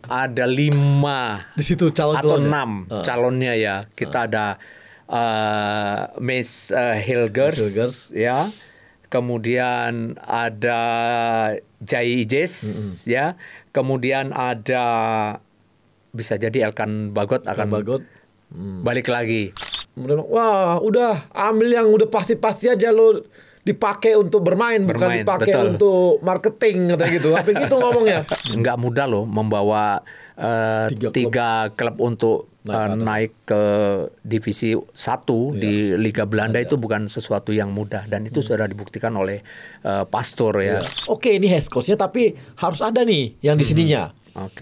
ada 5 Di situ calon atau 6 calonnya ya. Kita ada Miss Hilgers, ya. Kemudian ada Jai Ijes, ya. Kemudian ada bisa jadi Elkan Bagot akan balik lagi. Wah, udah ambil yang udah pasti-pasti aja lo dipakai untuk bermain bukan dipakai untuk marketing kata gitu. Apa gitu ngomongnya? Nggak mudah loh membawa 3 klub untuk naik ke divisi 1 di Liga Belanda. Itu bukan sesuatu yang mudah dan itu sudah dibuktikan oleh Pastor ya. Oke, ini head coach-nya tapi harus ada nih yang di sininya.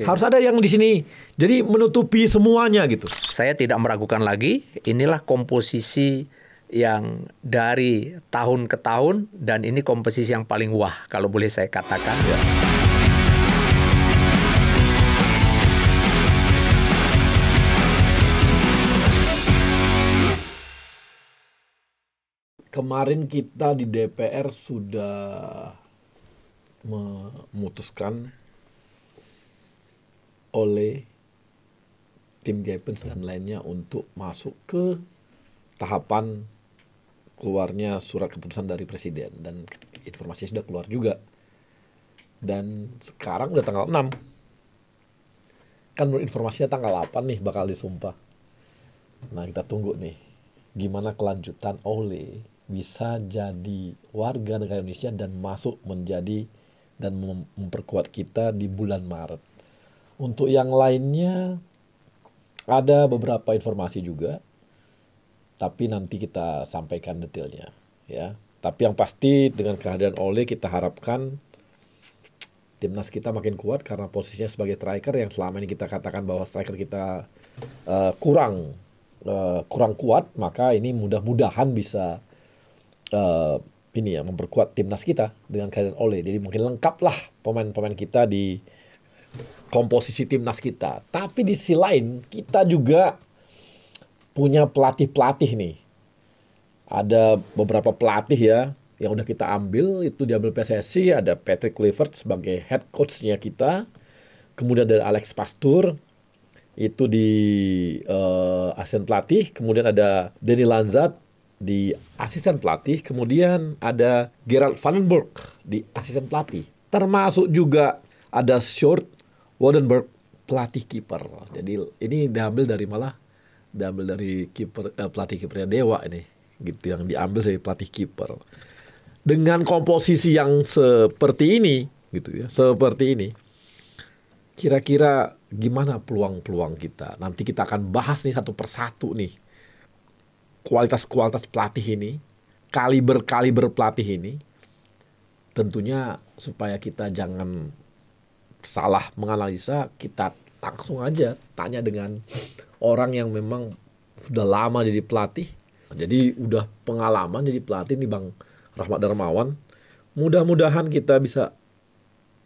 Harus ada yang di sini. Jadi menutupi semuanya gitu. Saya tidak meragukan lagi, inilah komposisi yang dari tahun ke tahun dan ini komposisi yang paling wah kalau boleh saya katakan. Kemarin kita di DPR sudah memutuskan oleh tim Gapens dan lainnya untuk masuk ke tahapan keluarnya surat keputusan dari Presiden dan informasinya sudah keluar juga. Dan sekarang udah tanggal 6. Kan menurut informasinya tanggal 8 nih bakal disumpah. Nah, kita tunggu nih gimana kelanjutan Ole bisa jadi warga negara Indonesia dan masuk menjadi dan memperkuat kita di bulan Maret. Untuk yang lainnya ada beberapa informasi juga, tapi nanti kita sampaikan detailnya ya. Tapi yang pasti dengan kehadiran Ole kita harapkan timnas kita makin kuat karena posisinya sebagai striker yang selama ini kita katakan bahwa striker kita kurang kuat, maka ini mudah-mudahan bisa memperkuat timnas kita dengan kehadiran Ole. Jadi makin lengkap lah pemain-pemain kita di komposisi timnas kita. Tapi di sisi lain kita juga punya pelatih-pelatih nih. Ada beberapa pelatih ya yang udah kita ambil, itu diambil PSSI. Ada Patrick Kluivert sebagai head coach-nya kita. Kemudian ada Alex Pastoor itu di asisten pelatih. Kemudian ada Danny Lanzat di asisten pelatih. Kemudian ada Gerald Van den Berg di asisten pelatih. Termasuk juga ada Sjoerd Woudenberg pelatih kiper. Jadi ini diambil dari kiper pelatih kipernya Dewa ini, gitu, yang diambil dari pelatih kiper. Dengan komposisi yang seperti ini, gitu ya, seperti ini. Kira-kira gimana peluang-peluang kita? Nanti kita akan bahas nih satu persatu nih. Kualitas-kualitas pelatih ini, kaliber-kaliber pelatih ini. Tentunya supaya kita jangan salah menganalisa, kita langsung aja tanya dengan orang yang memang sudah lama jadi pelatih. Jadi udah pengalaman jadi pelatih nih Bang Rahmat Darmawan. Mudah-mudahan kita bisa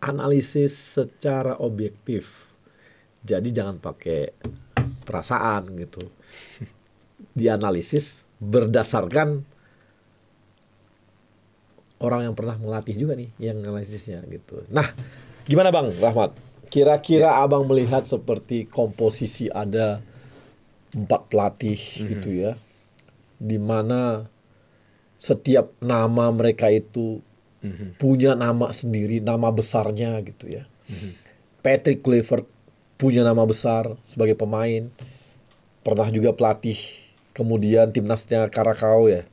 analisis secara objektif. Jadi jangan pakai perasaan gitu. Dianalisis berdasarkan orang yang pernah melatih juga nih yang analisisnya gitu. Nah, gimana Bang Rahmat? Kira-kira Abang melihat seperti komposisi ada 4 pelatih gitu ya, di mana setiap nama mereka itu punya nama sendiri, nama besarnya gitu ya. Patrick Kluivert punya nama besar sebagai pemain, pernah juga pelatih, kemudian timnasnya Karakau ya.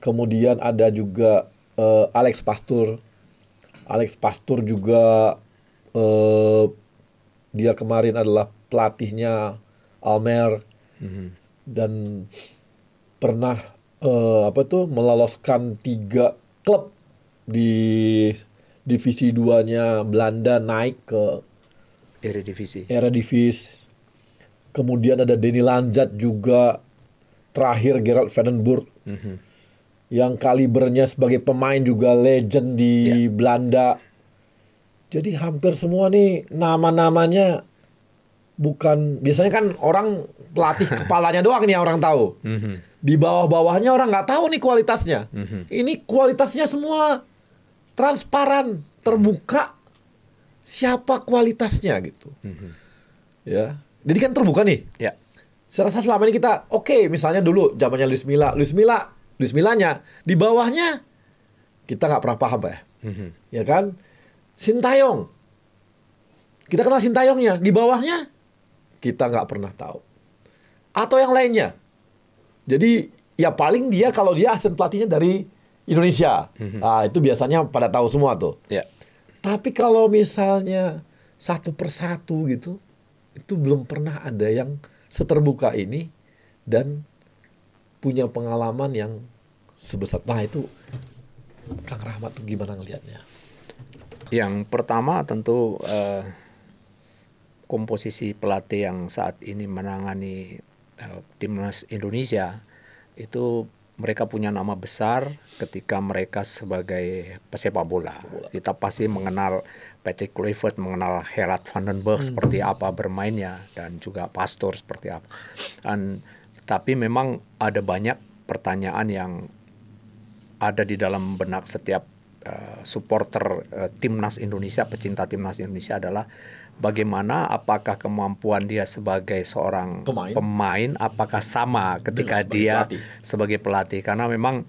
Kemudian ada juga Alex Pastoor. Alex Pastoor juga dia kemarin adalah pelatihnya Almer dan pernah meloloskan 3 klub di divisi 2-nya Belanda naik ke Eredivisie. Kemudian ada Danny Lanzat juga, terakhir Gerald Van den Berg. Yang kalibernya sebagai pemain juga legend di Belanda. Jadi hampir semua nih nama-namanya bukan, biasanya kan orang pelatih kepalanya doang nih orang tahu. Di bawah-bawahnya orang nggak tahu nih kualitasnya. Ini kualitasnya semua transparan, terbuka siapa kualitasnya gitu. Ya. Jadi kan terbuka nih. Ya. Saya rasa selama ini kita misalnya dulu zamannya Luis Millanya di bawahnya kita nggak pernah paham ya. Ya kan? Sintayong. Kita kenal Sintayongnya, di bawahnya kita nggak pernah tahu. Atau yang lainnya. Jadi ya paling kalau dia asisten pelatihnya dari Indonesia. Nah, itu biasanya pada tahu semua tuh. Ya. Tapi kalau misalnya satu persatu gitu, itu belum pernah ada yang seterbuka ini dan punya pengalaman yang sebesar. Nah itu Kang Rahmat tuh gimana ngelihatnya? Yang pertama tentu komposisi pelatih yang saat ini menangani timnas Indonesia itu mereka punya nama besar ketika mereka sebagai pesepak bola. Kita pasti mengenal Patrick Kluivert, mengenal Gerard van den Berg seperti apa bermainnya dan juga Pastor seperti apa. Tapi memang ada banyak pertanyaan yang ada di dalam benak setiap supporter timnas Indonesia, pecinta timnas Indonesia adalah bagaimana apakah kemampuan dia sebagai seorang pemain apakah sama ketika dia sebagai pelatih, karena memang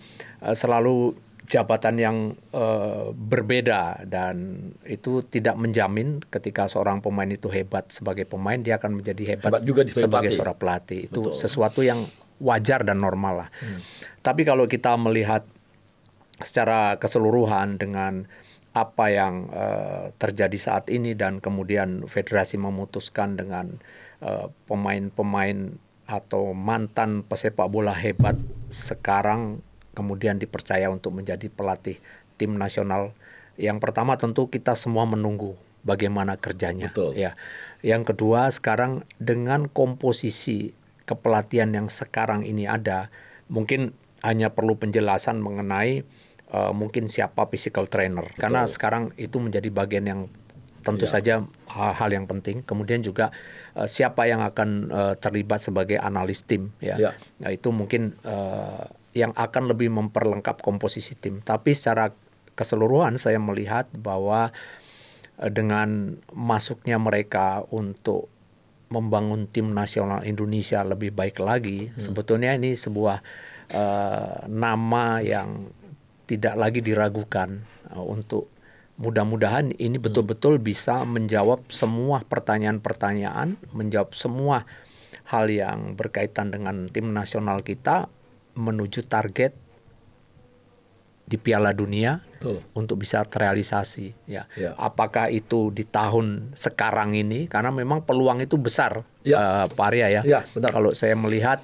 selalu jabatan yang berbeda dan itu tidak menjamin ketika seorang pemain itu hebat sebagai pemain dia akan menjadi hebat juga sebagai seorang pelatih. Itu sesuatu yang wajar dan normal lah. Tapi kalau kita melihat secara keseluruhan dengan apa yang terjadi saat ini dan kemudian federasi memutuskan dengan pemain-pemain atau mantan pesepak bola hebat sekarang kemudian dipercaya untuk menjadi pelatih tim nasional. Yang pertama tentu kita semua menunggu bagaimana kerjanya. Ya. Yang kedua sekarang dengan komposisi kepelatihan yang sekarang ini ada, mungkin hanya perlu penjelasan mengenai mungkin siapa physical trainer. Karena sekarang itu menjadi bagian yang tentu saja hal yang penting. Kemudian juga siapa yang akan terlibat sebagai analis tim. Ya. Nah, itu mungkin yang akan lebih memperlengkap komposisi tim. Tapi secara keseluruhan saya melihat bahwa dengan masuknya mereka untuk membangun tim nasional Indonesia lebih baik lagi, sebetulnya ini sebuah nama yang tidak lagi diragukan untuk mudah-mudahan ini betul-betul bisa menjawab semua pertanyaan-pertanyaan, menjawab semua hal yang berkaitan dengan tim nasional kita menuju target di Piala Dunia. Untuk bisa terrealisasi. Ya. Apakah itu di tahun sekarang ini? Karena memang peluang itu besar, Pak Arya ya. Benar. Kalau saya melihat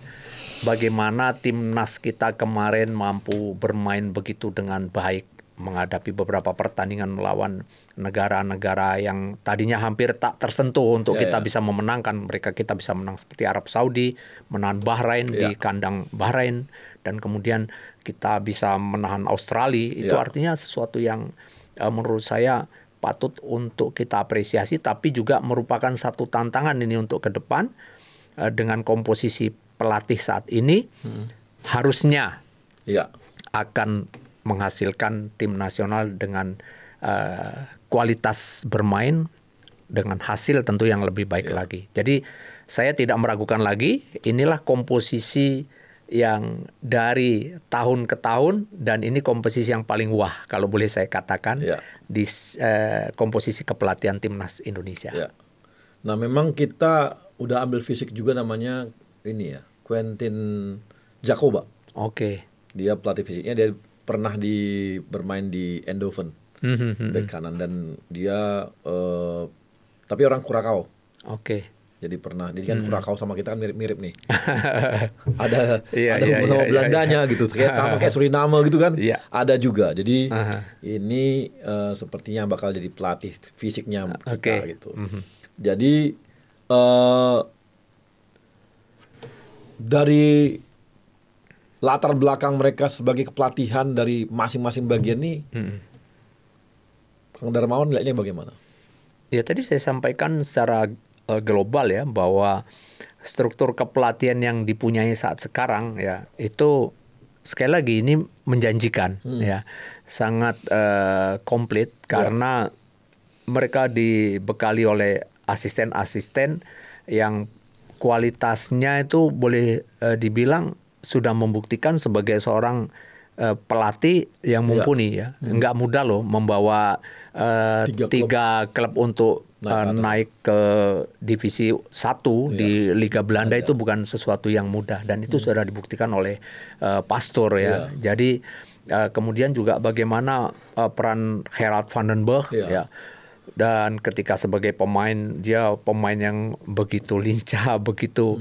bagaimana timnas kita kemarin mampu bermain begitu dengan baik menghadapi beberapa pertandingan melawan negara-negara yang tadinya hampir tak tersentuh untuk kita bisa memenangkan mereka. Kita bisa menang seperti Arab Saudi, menahan Bahrain di kandang Bahrain, dan kemudian kita bisa menahan Australia. Itu artinya sesuatu yang menurut saya patut untuk kita apresiasi, tapi juga merupakan satu tantangan ini untuk ke depan dengan komposisi pelatih saat ini harusnya akan menghasilkan tim nasional dengan kualitas bermain dengan hasil tentu yang lebih baik lagi. Jadi saya tidak meragukan lagi, inilah komposisi yang dari tahun ke tahun dan ini komposisi yang paling wah kalau boleh saya katakan di komposisi kepelatihan timnas Indonesia. Nah memang kita udah ambil fisik juga namanya ini ya, Quentin Jacoba. Dia pelatih fisiknya, dia pernah bermain di Eindhoven, bek kanan, dan dia tapi orang Curacao. Jadi kan Curacao sama kita kan mirip-mirip nih. ada hubungan Belandanya gitu, sama kayak Suriname gitu kan. Ada juga. Jadi ini sepertinya bakal jadi pelatih fisiknya kita gitu. Jadi dari latar belakang mereka sebagai kepelatihan dari masing-masing bagian nih, Kang Darmawan lihatnya bagaimana? Ya tadi saya sampaikan secara global ya bahwa struktur kepelatihan yang dipunyai saat sekarang ya itu sekali lagi ini menjanjikan ya, sangat komplit karena mereka dibekali oleh asisten-asisten yang kualitasnya itu boleh dibilang sudah membuktikan sebagai seorang pelatih yang mumpuni ya. Nggak mudah loh membawa tiga klub untuk naik ke divisi 1 di Liga Belanda. Itu bukan sesuatu yang mudah dan itu sudah dibuktikan oleh Pastoor ya. Jadi kemudian juga bagaimana peran Gerard van den Berg ya. Dan ketika sebagai pemain, dia pemain yang begitu lincah, begitu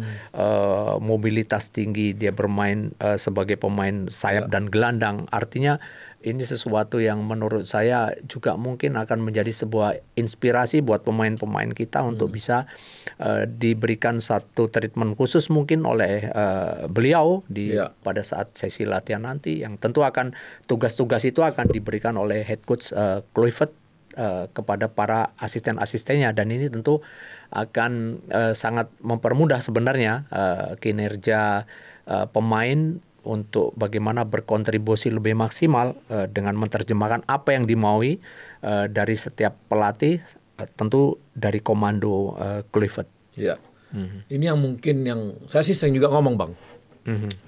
mobilitas tinggi. Dia bermain sebagai pemain sayap dan gelandang. Artinya ini sesuatu yang menurut saya juga mungkin akan menjadi sebuah inspirasi buat pemain-pemain kita untuk bisa diberikan satu treatment khusus mungkin oleh beliau pada saat sesi latihan nanti. Yang tentu akan tugas-tugas itu akan diberikan oleh head coach Kluivert kepada para asisten-asistennya, dan ini tentu akan sangat mempermudah sebenarnya kinerja pemain untuk bagaimana berkontribusi lebih maksimal dengan menerjemahkan apa yang dimaui dari setiap pelatih, tentu dari komando Kluivert. Ya, ini yang mungkin yang saya sih sering juga ngomong Bang,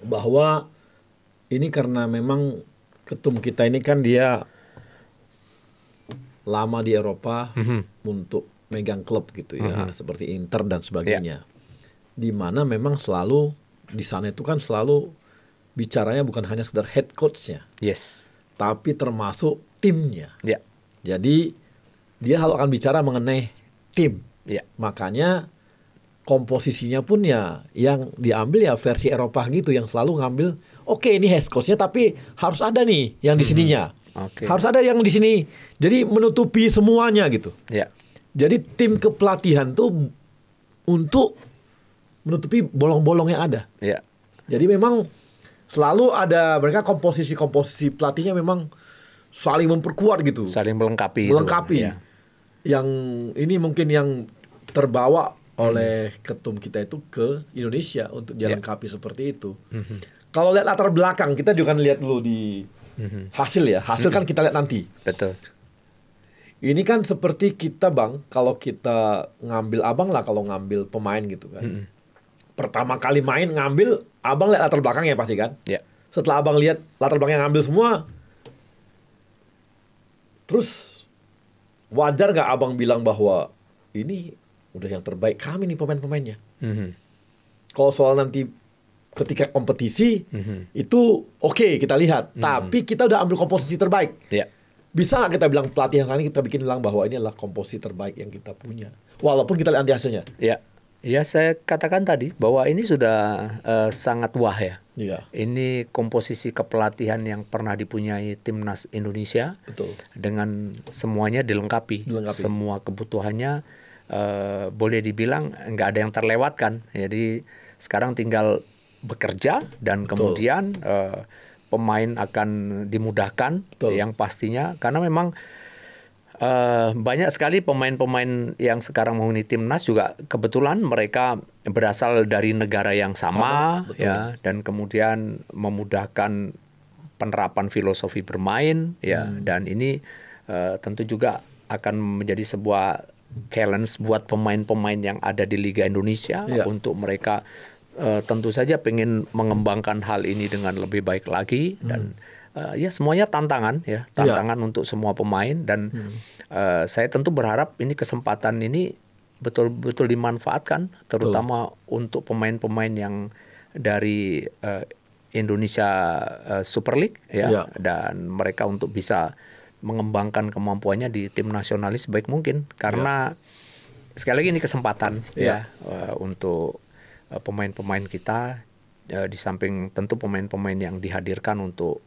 bahwa ini karena memang ketum kita ini kan dia lama di Eropa untuk megang klub gitu ya, seperti Inter dan sebagainya. Di mana memang selalu di sana itu kan selalu bicaranya bukan hanya sekedar head coach-nya. Tapi termasuk timnya. Jadi dia selalu akan bicara mengenai tim. Makanya komposisinya pun ya yang diambil ya versi Eropa gitu, yang selalu ngambil oke, ini head coach-nya tapi harus ada nih yang di sininya. Harus ada yang di sini. Jadi menutupi semuanya gitu. Jadi tim kepelatihan tuh untuk menutupi bolong-bolong yang ada. Jadi memang selalu ada mereka komposisi pelatihnya memang saling memperkuat gitu. Saling melengkapi. Yang ini mungkin yang terbawa oleh ketum kita itu ke Indonesia untuk dilengkapi seperti itu. Kalau lihat latar belakang, kita juga lihat dulu di hasil ya. Hasil kan kita lihat nanti. Betul. Ini kan seperti kita Bang, kalau kita ngambil Abang lah kalau ngambil pemain gitu kan. Pertama kali main ngambil, Abang lihat latar belakangnya pasti kan. Setelah Abang lihat latar belakangnya ngambil semua, terus wajar nggak Abang bilang bahwa ini udah yang terbaik kami nih pemain-pemainnya. Kalau soal nanti ketika kompetisi itu oke, kita lihat, tapi kita udah ambil komposisi terbaik. Bisa nggak kita bilang pelatih yang ini kita bilang bahwa ini adalah komposisi terbaik yang kita punya, walaupun kita lihat nanti hasilnya? Ya, saya katakan tadi bahwa ini sudah sangat wah ya. Ini komposisi kepelatihan yang pernah dipunyai timnas Indonesia. Dengan semuanya dilengkapi. Semua kebutuhannya boleh dibilang nggak ada yang terlewatkan. Jadi sekarang tinggal bekerja dan kemudian pemain akan dimudahkan yang pastinya, karena memang banyak sekali pemain-pemain yang sekarang menghuni timnas juga kebetulan mereka berasal dari negara yang sama ya, dan kemudian memudahkan penerapan filosofi bermain ya, dan ini tentu juga akan menjadi sebuah challenge buat pemain-pemain yang ada di Liga Indonesia untuk mereka tentu saja pengen mengembangkan hal ini dengan lebih baik lagi, dan ya semuanya tantangan untuk semua pemain, dan saya tentu berharap ini kesempatan ini betul-betul dimanfaatkan terutama untuk pemain-pemain yang dari Indonesia Super League dan mereka untuk bisa mengembangkan kemampuannya di tim nasionalis sebaik mungkin, karena sekali lagi ini kesempatan untuk pemain-pemain kita, di samping tentu pemain-pemain yang dihadirkan untuk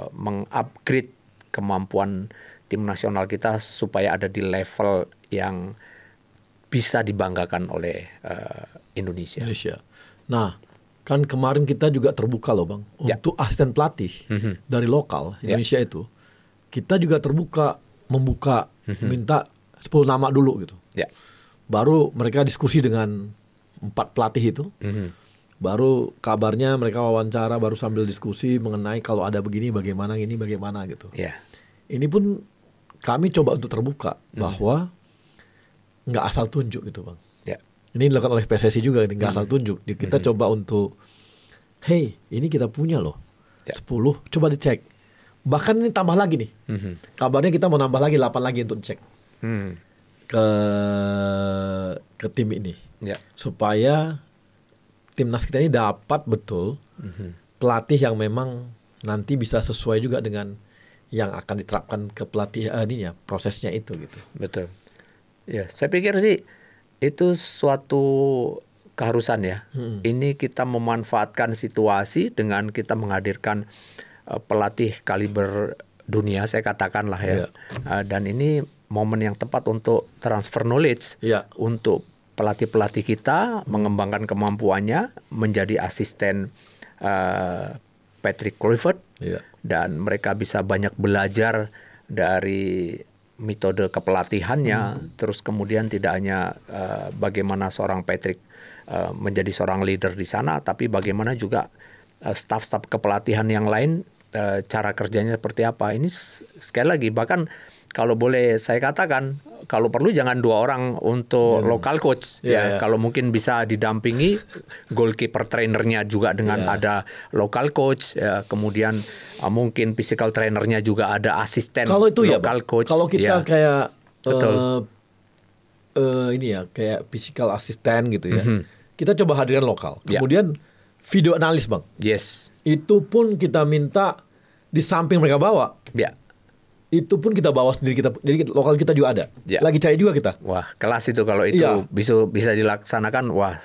mengupgrade kemampuan tim nasional kita supaya ada di level yang bisa dibanggakan oleh Indonesia. Nah, kan kemarin kita juga terbuka loh Bang, untuk asisten pelatih dari lokal Indonesia itu. Kita juga membuka minta 10 nama dulu gitu. Baru mereka diskusi dengan 4 pelatih itu, baru kabarnya mereka wawancara, baru sambil diskusi mengenai kalau ada begini bagaimana, ini bagaimana gitu. Ini pun kami coba untuk terbuka bahwa nggak asal tunjuk gitu Bang. Ini dilakukan oleh PSSI juga, nggak asal tunjuk. Kita coba untuk, hey, ini kita punya loh, 10, coba dicek. Bahkan ini tambah lagi nih. Kabarnya kita mau nambah lagi 8 lagi untuk cek ke tim ini, supaya timnas kita ini dapat betul pelatih yang memang nanti bisa sesuai juga dengan yang akan diterapkan ke pelatih prosesnya itu gitu. Betul. Ya, saya pikir sih itu suatu keharusan ya. Ini kita memanfaatkan situasi dengan kita menghadirkan pelatih kaliber dunia, saya katakanlah ya. Dan ini momen yang tepat untuk transfer knowledge, untuk pelatih-pelatih kita mengembangkan kemampuannya menjadi asisten Patrick Kluivert, dan mereka bisa banyak belajar dari metode kepelatihannya, terus kemudian tidak hanya bagaimana seorang Patrick menjadi seorang leader di sana, tapi bagaimana juga staf-staf kepelatihan yang lain cara kerjanya seperti apa. Ini sekali lagi, bahkan kalau boleh saya katakan, kalau perlu jangan 2 orang untuk local coach. Kalau mungkin bisa didampingi goalkeeper trainernya juga dengan ada local coach. Kemudian mungkin physical trainernya juga ada asisten kalau itu local coach. Kalau kita kayak betul. Ini ya, kayak physical assistant gitu ya. Kita coba hadirkan lokal. Kemudian video analis, Bang. Yes. Itu pun kita minta di samping mereka bawa. Itu pun kita bawa sendiri, jadi lokal kita juga ada. Lagi cari juga kita. Wah, kelas itu kalau itu bisa dilaksanakan, wah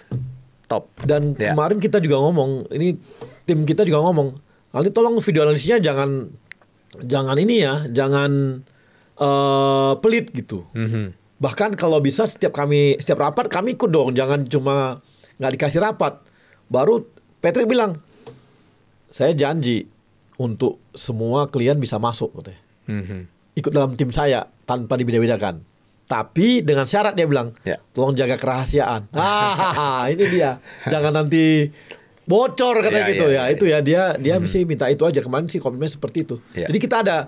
top. Dan kemarin kita juga ngomong, ini tim kita juga ngomong, nanti tolong video analisisnya jangan ini ya, jangan pelit gitu. Bahkan kalau bisa setiap rapat kami ikut dong, jangan cuma nggak dikasih rapat. Baru Patrick bilang, saya janji untuk semua klien bisa masuk katanya. Ikut dalam tim saya tanpa dibeda-bedakan. Tapi dengan syarat dia bilang, tolong jaga kerahasiaan. Ini dia. Jangan nanti bocor katanya gitu ya. Itu ya dia mesti minta itu aja. Kemarin sih komitmen seperti itu. Jadi kita ada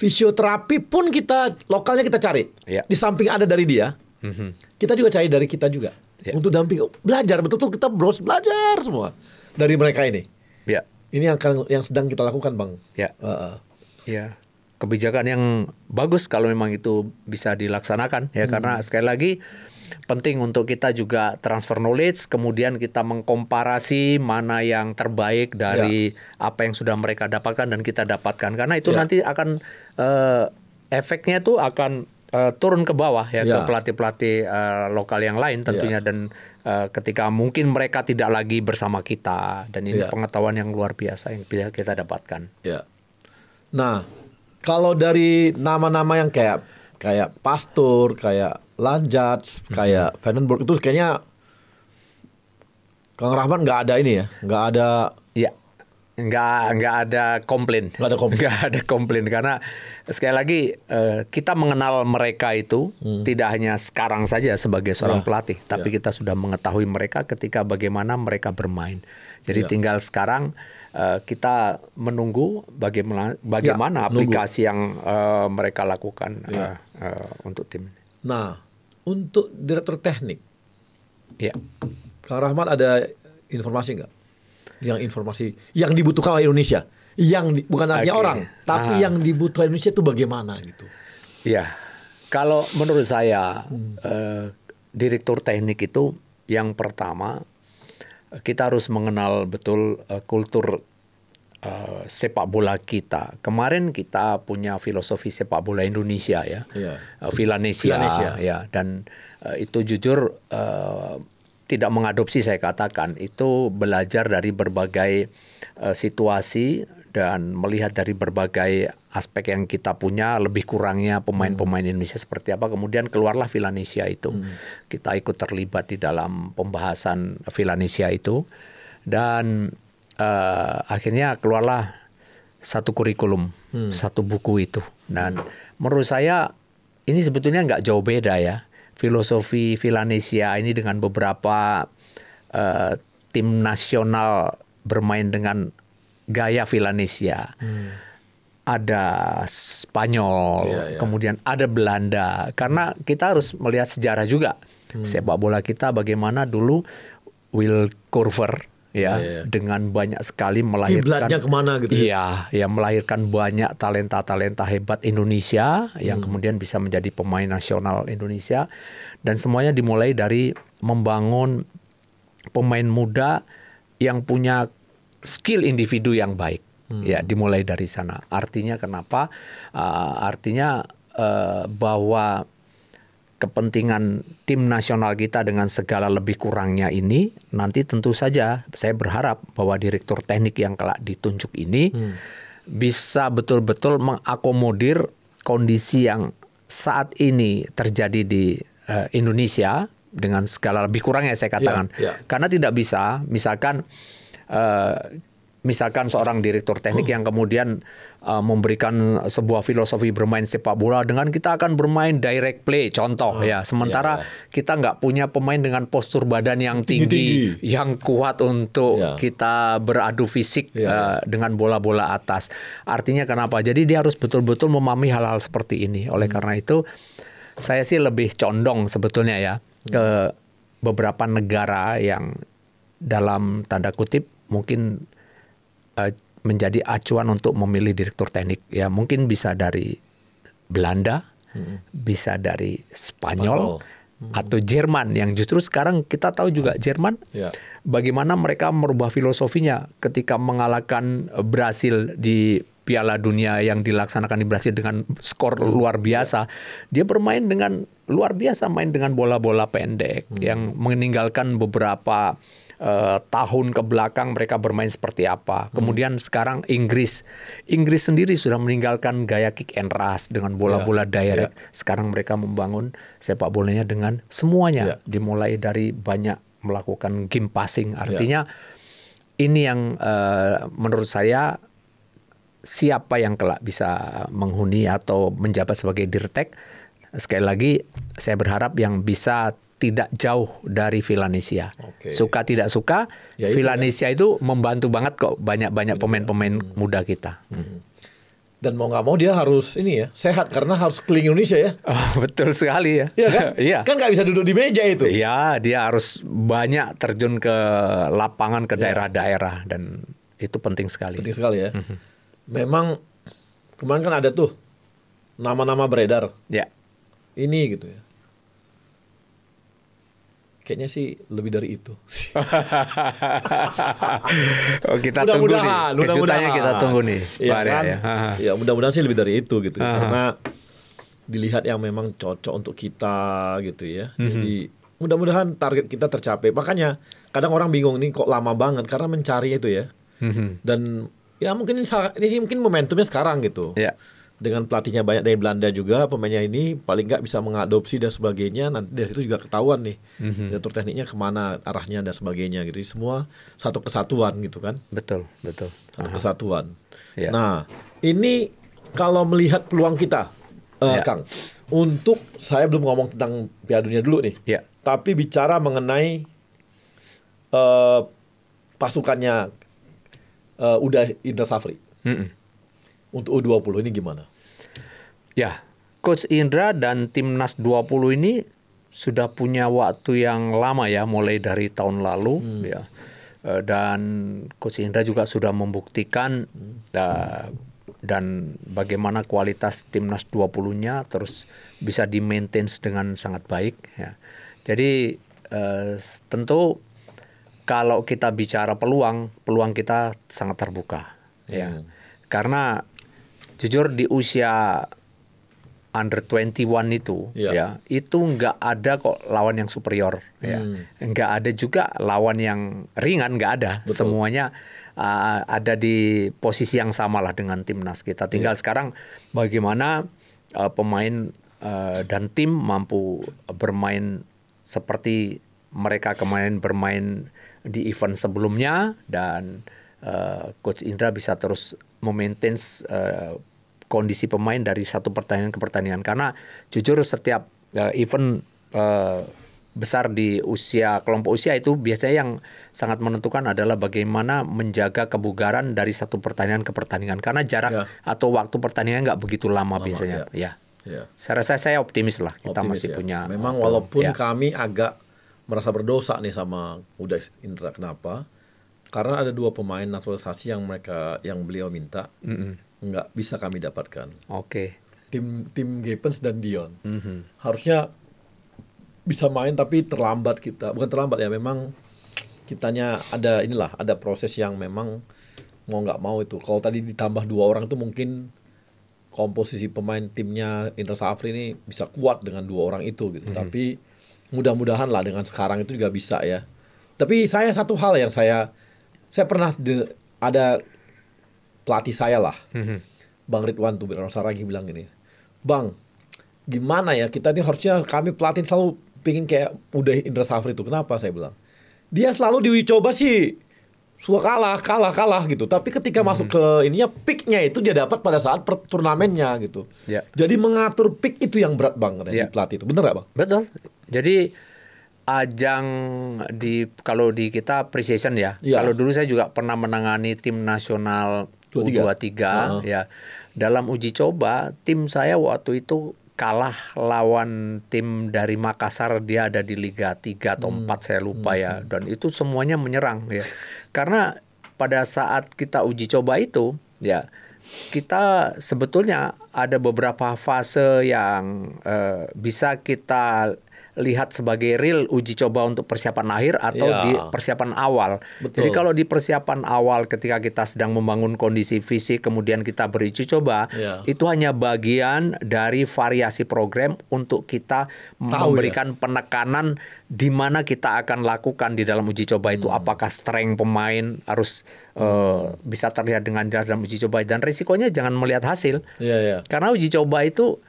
fisioterapi pun lokalnya kita cari. Di samping ada dari dia, kita juga cari dari kita juga. Untuk damping, belajar betul-betul kita belajar semua dari mereka ini. Ini yang sedang kita lakukan, Bang. Kebijakan yang bagus kalau memang itu bisa dilaksanakan ya, karena sekali lagi penting untuk kita juga transfer knowledge, kemudian kita mengkomparasi mana yang terbaik dari apa yang sudah mereka dapatkan dan kita dapatkan, karena itu nanti akan efeknya tuh akan turun ke bawah ya, ke pelatih-pelatih lokal yang lain tentunya, dan ketika mungkin mereka tidak lagi bersama kita, dan ini pengetahuan yang luar biasa yang bisa kita dapatkan. Nah, kalau dari nama-nama yang kayak Pastur, kayak Lanjats, kayak Vandenberg, itu kayaknya Kang Rahmat nggak ada ini ya, nggak ada. Nggak ada komplain. Nggak ada komplain karena sekali lagi kita mengenal mereka itu tidak hanya sekarang saja sebagai seorang pelatih, tapi kita sudah mengetahui mereka ketika bagaimana mereka bermain. Jadi tinggal sekarang kita menunggu bagaimana aplikasi yang mereka lakukan untuk tim. Nah, untuk direktur teknik, Kang Rahmat ada informasi nggak? Informasi yang dibutuhkan oleh Indonesia, bukan artinya orang, tapi yang dibutuhkan Indonesia itu bagaimana gitu? Kalau menurut saya direktur teknik itu yang pertama kita harus mengenal betul kultur sepak bola kita. Kemarin kita punya filosofi sepak bola Indonesia Villanesia. Dan itu jujur tidak mengadopsi, saya katakan itu belajar dari berbagai situasi dan melihat dari berbagai aspek yang kita punya, lebih kurangnya pemain-pemain Indonesia seperti apa, kemudian keluarlah Villanesia itu. Kita ikut terlibat di dalam pembahasan Villanesia itu, dan akhirnya keluarlah satu kurikulum, satu buku itu. Dan menurut saya ini sebetulnya nggak jauh beda ya. Filosofi Villanesia ini dengan beberapa tim nasional bermain dengan gaya Villanesia. Ada Spanyol, kemudian ada Belanda. Karena kita harus melihat sejarah juga. sepak bola kita bagaimana dulu Will Curver ya, dengan banyak sekali melahirkan kiblatnya kemana gitu ya melahirkan banyak talenta-talenta hebat Indonesia yang kemudian bisa menjadi pemain nasional Indonesia, dan semuanya dimulai dari membangun pemain muda yang punya skill individu yang baik. Ya, dimulai dari sana. Artinya kenapa? Artinya bahwa kepentingan tim nasional kita dengan segala lebih kurangnya ini, nanti tentu saja saya berharap bahwa direktur teknik yang kelak ditunjuk ini bisa betul-betul mengakomodir kondisi yang saat ini terjadi di Indonesia dengan segala lebih kurangnya saya katakan. Karena tidak bisa, misalkan seorang direktur teknik yang kemudian memberikan sebuah filosofi bermain sepak bola dengan kita akan bermain direct play, contoh ya. Sementara kita nggak punya pemain dengan postur badan yang tinggi, yang kuat untuk kita beradu fisik dengan bola-bola atas. Artinya kenapa? Jadi dia harus betul-betul memahami hal-hal seperti ini. Oleh karena itu, saya sih lebih condong sebetulnya ya ke beberapa negara yang dalam tanda kutip mungkin menjadi acuan untuk memilih direktur teknik. Ya mungkin bisa dari Belanda, bisa dari Spanyol, atau Jerman, yang justru sekarang kita tahu juga Jerman bagaimana mereka merubah filosofinya ketika mengalahkan Brasil di Piala Dunia yang dilaksanakan di Brasil dengan skor luar biasa. Dia bermain dengan luar biasa, main dengan bola-bola pendek yang meninggalkan beberapa tahun ke belakang mereka bermain seperti apa. Kemudian sekarang Inggris sendiri sudah meninggalkan gaya kick and rush dengan bola-bola direct. Sekarang mereka membangun sepak bolanya dengan semuanya, dimulai dari banyak melakukan game passing. Artinya ini yang menurut saya, siapa yang kelak bisa menghuni atau menjabat sebagai dirtek, sekali lagi saya berharap yang bisa tidak jauh dari Villanesia. Suka tidak suka, Villanesia itu membantu banget kok banyak-banyak pemain-pemain muda kita. Dan mau nggak mau dia harus ini ya, sehat karena harus keliling Indonesia ya. Oh, betul sekali ya. Iya kan? Iya. Kan nggak bisa duduk di meja itu. Iya, dia harus banyak terjun ke lapangan, ke daerah-daerah, dan itu penting sekali. Penting sekali ya. Memang kemarin kan ada tuh nama-nama beredar. Ya. Ini gitu ya. Kayaknya sih lebih dari itu. Oh, kita tunggu nih. Kejutannya kita tunggu nih. Ya, kan? Ya mudah-mudahan sih lebih dari itu gitu. Karena dilihat yang memang cocok untuk kita gitu ya. Jadi mudah-mudahan target kita tercapai. Makanya kadang orang bingung nih kok lama banget karena mencari itu ya. Dan ya mungkin ini sih mungkin momentumnya sekarang gitu. Ya. Dengan pelatihnya banyak dari Belanda juga, pemainnya ini paling nggak bisa mengadopsi dan sebagainya. Nanti dari itu juga ketahuan nih direktur tekniknya kemana arahnya dan sebagainya gitu. Jadi semua satu kesatuan gitu kan. Betul. Satu kesatuan. Ya. Nah ini kalau melihat peluang kita, Kang, untuk saya belum ngomong tentang Piala Dunia dulu nih. Ya. Tapi bicara mengenai pasukannya udah Indra Safri. Untuk U20 ini gimana? Ya, Coach Indra dan Timnas 20 ini sudah punya waktu yang lama ya, mulai dari tahun lalu ya. Dan Coach Indra juga sudah membuktikan dan bagaimana kualitas Timnas 20-nya terus bisa di-maintain dengan sangat baik ya. Jadi tentu kalau kita bicara peluang kita sangat terbuka ya. Karena jujur di usia under 21 itu ya itu nggak ada kok lawan yang superior ya, nggak ada juga lawan yang ringan, nggak ada. Betul. Semuanya ada di posisi yang sama lah dengan timnas kita. Tinggal sekarang bagaimana pemain dan tim mampu bermain seperti mereka kemarin bermain di event sebelumnya, dan Coach Indra bisa terus memaintain kondisi pemain dari satu pertandingan ke pertandingan. Karena jujur setiap event besar di kelompok usia itu biasanya yang sangat menentukan adalah bagaimana menjaga kebugaran dari satu pertandingan ke pertandingan. Karena jarak atau waktu pertandingan nggak begitu lama biasanya. Ya. Ya. Saya rasa saya optimis lah, kita Optimis masih ya. punya Memang peluang. walaupun Ya. kami agak merasa berdosa nih sama Uday Indra. Kenapa? Karena ada 2 pemain naturalisasi yang beliau minta nggak bisa kami dapatkan. Oke. Tim Gepens dan Dion. Harusnya bisa main tapi terlambat kita. Bukan terlambat ya, memang kitanya ada proses yang memang mau nggak mau itu. Kalau tadi ditambah 2 orang itu mungkin komposisi pemain timnya Indra Safri ini bisa kuat dengan 2 orang itu gitu. Tapi mudah-mudahan lah dengan sekarang itu juga bisa ya. Tapi saya satu hal yang saya pernah ada pelatih saya lah, Bang Ridwan tuh Saragi bilang gini, Bang, gimana ya kita ini harusnya kami pelatih selalu pingin kayak Uday Indra Safri itu. Kenapa saya bilang? Dia selalu diuji coba sih suka kalah gitu. Tapi ketika masuk ke ininya peaknya itu dia dapat pada saat turnamennya gitu. Ya. Jadi mengatur peak itu yang berat banget di pelatih itu. Bener nggak Bang? Betul. Jadi ajang kalau di kita pre-season ya. Iya. Kalau dulu saya juga pernah menangani tim nasional 23. U23 ya. Dalam uji coba tim saya waktu itu kalah lawan tim dari Makassar, dia ada di Liga 3 atau 4 saya lupa ya, dan itu semuanya menyerang ya. Karena pada saat kita uji coba itu ya, kita sebetulnya ada beberapa fase yang bisa kita lihat sebagai real uji coba untuk persiapan akhir atau di persiapan awal. Betul. Jadi kalau di persiapan awal ketika kita sedang membangun kondisi fisik kemudian kita beruji coba, itu hanya bagian dari variasi program untuk kita memberikan penekanan di mana kita akan lakukan di dalam uji coba itu. Apakah strength pemain harus bisa terlihat dengan jelas dalam uji coba, dan risikonya jangan melihat hasil. Karena uji coba itu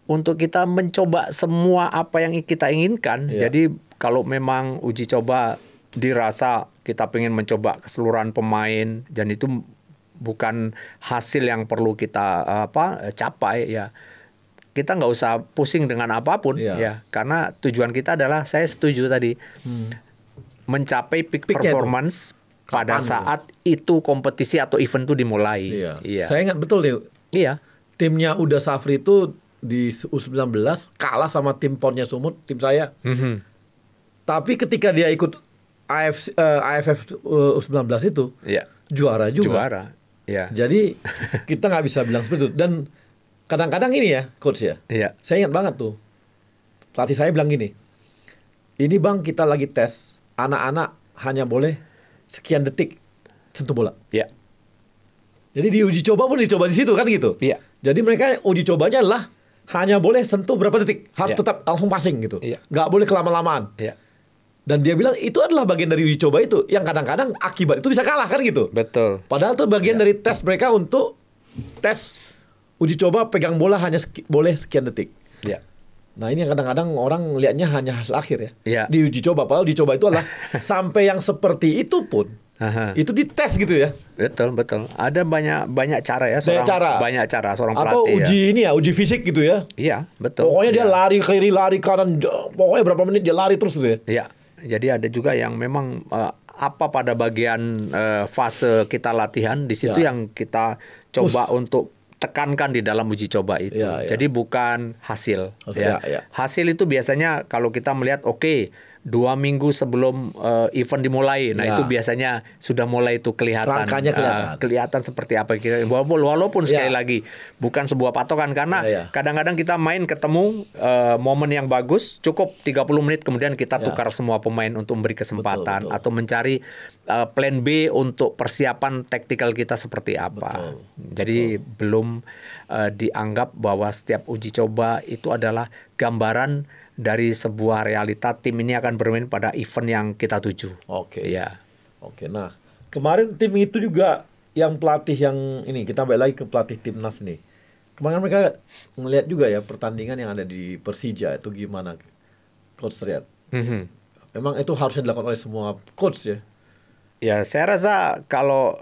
untuk kita mencoba semua apa yang kita inginkan. Jadi kalau memang uji coba dirasa kita pengen mencoba keseluruhan pemain dan itu bukan hasil yang perlu kita capai ya, kita nggak usah pusing dengan apapun ya, karena tujuan kita adalah, saya setuju tadi, mencapai peak performance pada saat itu kompetisi atau event itu dimulai. Saya ingat betul nih. Timnya Uda Safri itu di U19 kalah sama tim Ponnya Sumut, tim saya. Tapi ketika dia ikut AFF U19 itu juara juga. Jadi kita nggak bisa bilang seperti itu. Dan kadang-kadang ini ya coach ya, saya ingat banget tuh pelatih saya bilang gini, ini Bang kita lagi tes, anak-anak hanya boleh sekian detik sentuh bola. Jadi di uji coba pun dicoba di situ kan gitu. Jadi mereka uji cobanya adalah hanya boleh sentuh berapa detik, harus tetap langsung passing gitu, nggak boleh kelama-lamaan. Dan dia bilang itu adalah bagian dari uji coba itu, yang kadang-kadang akibat itu bisa kalah kan gitu. Betul. Padahal itu bagian dari tes mereka untuk tes uji coba pegang bola hanya boleh sekian detik. Nah ini yang kadang-kadang orang lihatnya hanya hasil akhir ya. Di uji coba, padahal uji coba itu adalah sampai yang seperti itu pun itu dites gitu ya. Betul. Ada banyak cara ya, banyak cara seorang pelatih. Atau uji ini ya, uji fisik gitu ya. Iya, betul. Pokoknya dia lari kiri, lari kanan, pokoknya berapa menit dia lari terus gitu ya. Iya. Jadi ada juga yang memang apa pada bagian fase kita latihan di situ yang kita coba untuk tekankan di dalam uji coba itu. Jadi bukan hasil. Hasil itu biasanya kalau kita melihat 2 minggu sebelum event dimulai. Nah itu biasanya sudah mulai itu kelihatan. Rangkanya kelihatan seperti apa. Walaupun sekali lagi bukan sebuah patokan. Karena kadang-kadang kita main ketemu momen yang bagus, cukup 30 menit kemudian kita tukar semua pemain untuk memberi kesempatan. Atau mencari plan B untuk persiapan taktikal kita seperti apa. Jadi belum dianggap bahwa setiap uji coba itu adalah gambaran dari sebuah realita tim ini akan bermain pada event yang kita tuju. Nah, kemarin tim itu juga yang pelatih yang ini, kita balik lagi ke pelatih timnas nih. Kemarin mereka ngelihat juga ya pertandingan yang ada di Persija itu gimana, Coach Riyad. Memang itu harusnya dilakukan oleh semua coach ya. Ya, saya rasa kalau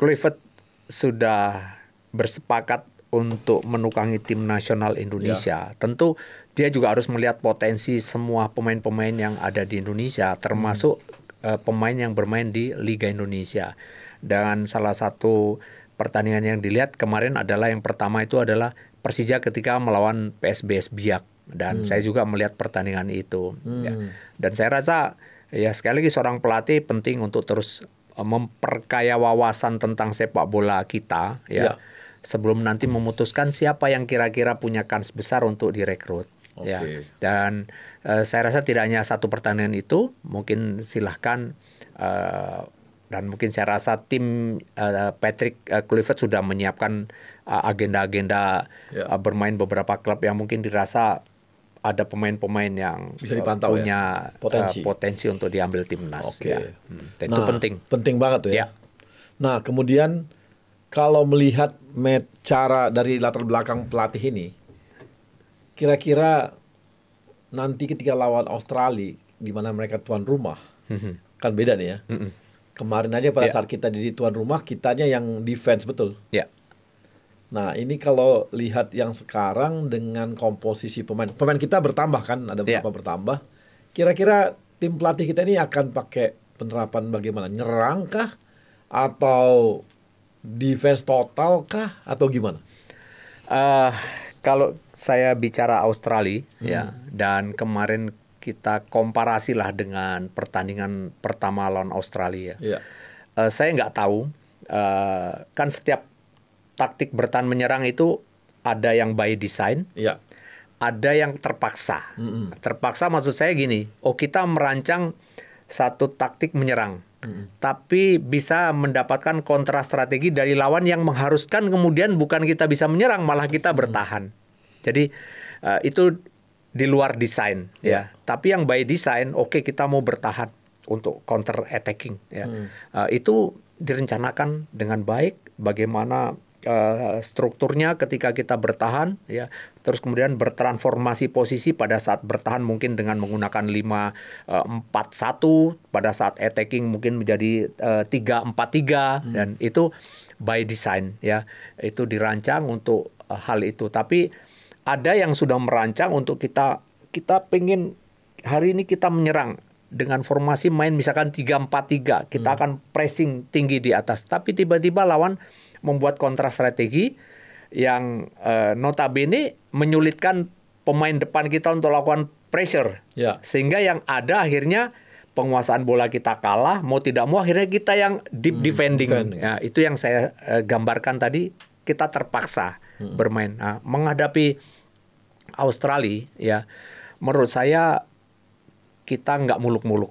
Clifford sudah bersepakat untuk menukangi tim nasional Indonesia, tentu dia juga harus melihat potensi semua pemain-pemain yang ada di Indonesia, termasuk pemain yang bermain di Liga Indonesia. Dan salah satu pertandingan yang dilihat kemarin adalah yang pertama itu adalah Persija ketika melawan PSBS Biak, dan saya juga melihat pertandingan itu. Ya. Dan saya rasa ya sekali lagi seorang pelatih penting untuk terus memperkaya wawasan tentang sepak bola kita, ya. Sebelum nanti memutuskan siapa yang kira-kira punya kans besar untuk direkrut. Ya. Dan saya rasa tidak hanya satu pertandingan itu, mungkin silahkan dan mungkin saya rasa tim Patrick Kluivert sudah menyiapkan agenda-agenda bermain beberapa klub yang mungkin dirasa ada pemain-pemain yang bisa dipantau, punya potensi untuk diambil timnas. Ya. Dan itu penting. Penting banget tuh ya. Nah, kemudian kalau melihat cara dari latar belakang pelatih ini, kira-kira nanti ketika lawan Australia, di mana mereka tuan rumah, kan beda nih ya. Kemarin aja pada saat kita jadi tuan rumah, kitanya yang defense betul. Nah, ini kalau lihat yang sekarang dengan komposisi pemain kita bertambah kan, ada beberapa bertambah. Kira-kira tim pelatih kita ini akan pakai penerapan bagaimana? Nyerang kah? Atau defense total kah? Atau gimana? Kalau saya bicara Australia, ya, dan kemarin kita komparasilah dengan pertandingan pertama lawan Australia. Saya nggak tahu, kan setiap taktik bertahan menyerang itu ada yang by design, ada yang terpaksa. Terpaksa maksud saya gini, kita merancang satu taktik menyerang, tapi bisa mendapatkan kontra strategi dari lawan yang mengharuskan kemudian bukan kita bisa menyerang, malah kita bertahan. Jadi itu di luar desain, ya. Tapi yang by design, kita mau bertahan untuk counter attacking, ya. Itu direncanakan dengan baik. Bagaimana strukturnya ketika kita bertahan, ya. Terus kemudian bertransformasi posisi pada saat bertahan mungkin dengan menggunakan 5-4-1, pada saat attacking mungkin menjadi 3-4-3, dan itu by design, ya. Itu dirancang untuk hal itu. Tapi ada yang sudah merancang untuk kita pengen hari ini kita menyerang dengan formasi main misalkan 3-4-3, kita akan pressing tinggi di atas, tapi tiba-tiba lawan membuat kontra strategi yang notabene menyulitkan pemain depan kita untuk lakukan pressure, sehingga yang ada akhirnya penguasaan bola kita kalah, mau tidak mau akhirnya kita yang deep defending. Ya, itu yang saya gambarkan tadi, kita terpaksa bermain. Nah, menghadapi Australia, ya, menurut saya kita nggak muluk-muluk.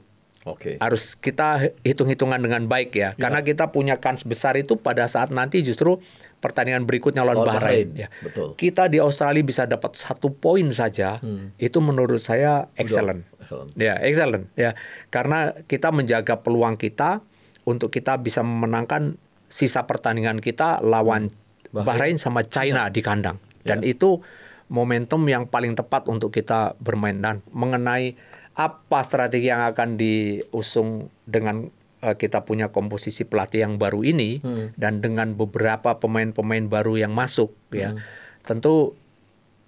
Harus kita hitung-hitungan dengan baik, ya. Karena kita punya kans besar itu pada saat nanti justru pertandingan berikutnya lawan Bahrain. Ya. Kita di Australia bisa dapat 1 poin saja, itu menurut saya excellent. Ya, excellent. Ya, karena kita menjaga peluang kita untuk kita bisa memenangkan sisa pertandingan kita lawan Bahrain sama China di kandang. Dan itu momentum yang paling tepat untuk kita bermain. Dan mengenai apa strategi yang akan diusung dengan kita punya komposisi pelatih yang baru ini, dan dengan beberapa pemain-pemain baru yang masuk, ya, tentu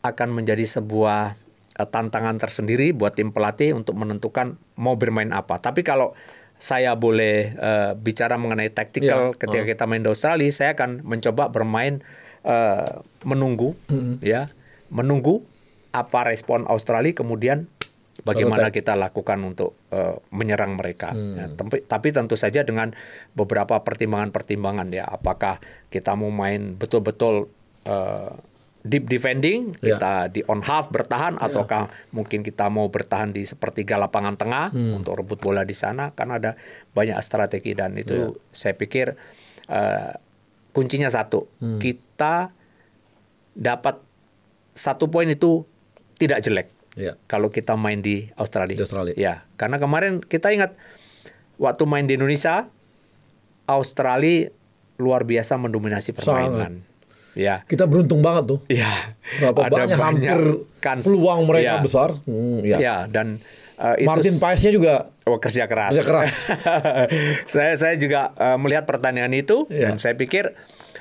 akan menjadi sebuah tantangan tersendiri buat tim pelatih untuk menentukan mau bermain apa. Tapi kalau saya boleh bicara mengenai tactical ketika kita main di Australia, saya akan mencoba bermain menunggu, ya. Menunggu apa respon Australia, kemudian bagaimana kita lakukan untuk menyerang mereka. Ya, tapi tentu saja dengan beberapa pertimbangan-pertimbangan, ya. Apakah kita mau main betul-betul deep defending, kita di on half bertahan, ataukah mungkin kita mau bertahan di sepertiga lapangan tengah untuk rebut bola di sana. Kan ada banyak strategi, dan itu saya pikir kuncinya satu, kita dapat 1 poin itu tidak jelek kalau kita main di Australia. Ya, karena kemarin kita ingat waktu main di Indonesia, Australia luar biasa mendominasi permainan. Ya. Kita beruntung banget tuh. Ya. Ada banyak hampir peluang mereka besar. Ya, dan Martin Paes-nya juga kerja keras. Saya juga melihat pertandingan itu, dan saya pikir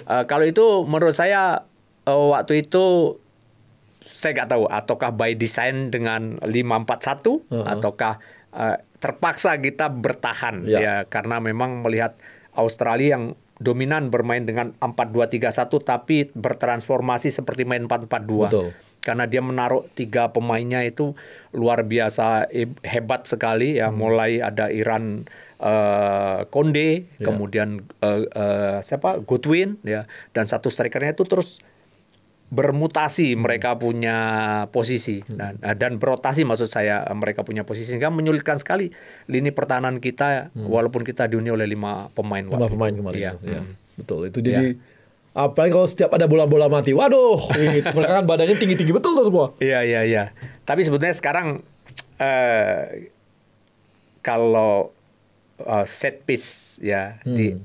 kalau itu menurut saya waktu itu saya nggak tahu ataukah by design dengan 5-4-1 ataukah terpaksa kita bertahan, ya, karena memang melihat Australia yang dominan bermain dengan 4-2-3-1 tapi bertransformasi seperti main 4-4-2. Betul. Karena dia menaruh 3 pemainnya itu luar biasa hebat sekali ya. Mulai ada Iran Konde, kemudian Goodwin ya, dan satu strikernya itu terus bermutasi, mereka punya posisi dan berotasi, maksud saya mereka punya posisi, sehingga menyulitkan sekali lini pertahanan kita walaupun kita dihuni oleh 5 pemain. 5 pemain kemarin. Ya. Ya. Betul, itu jadi apalagi kalau setiap ada bola-bola mati, waduh, mereka kan badannya tinggi-tinggi betul tuh semua. Iya. Tapi sebetulnya sekarang kalau set piece ya di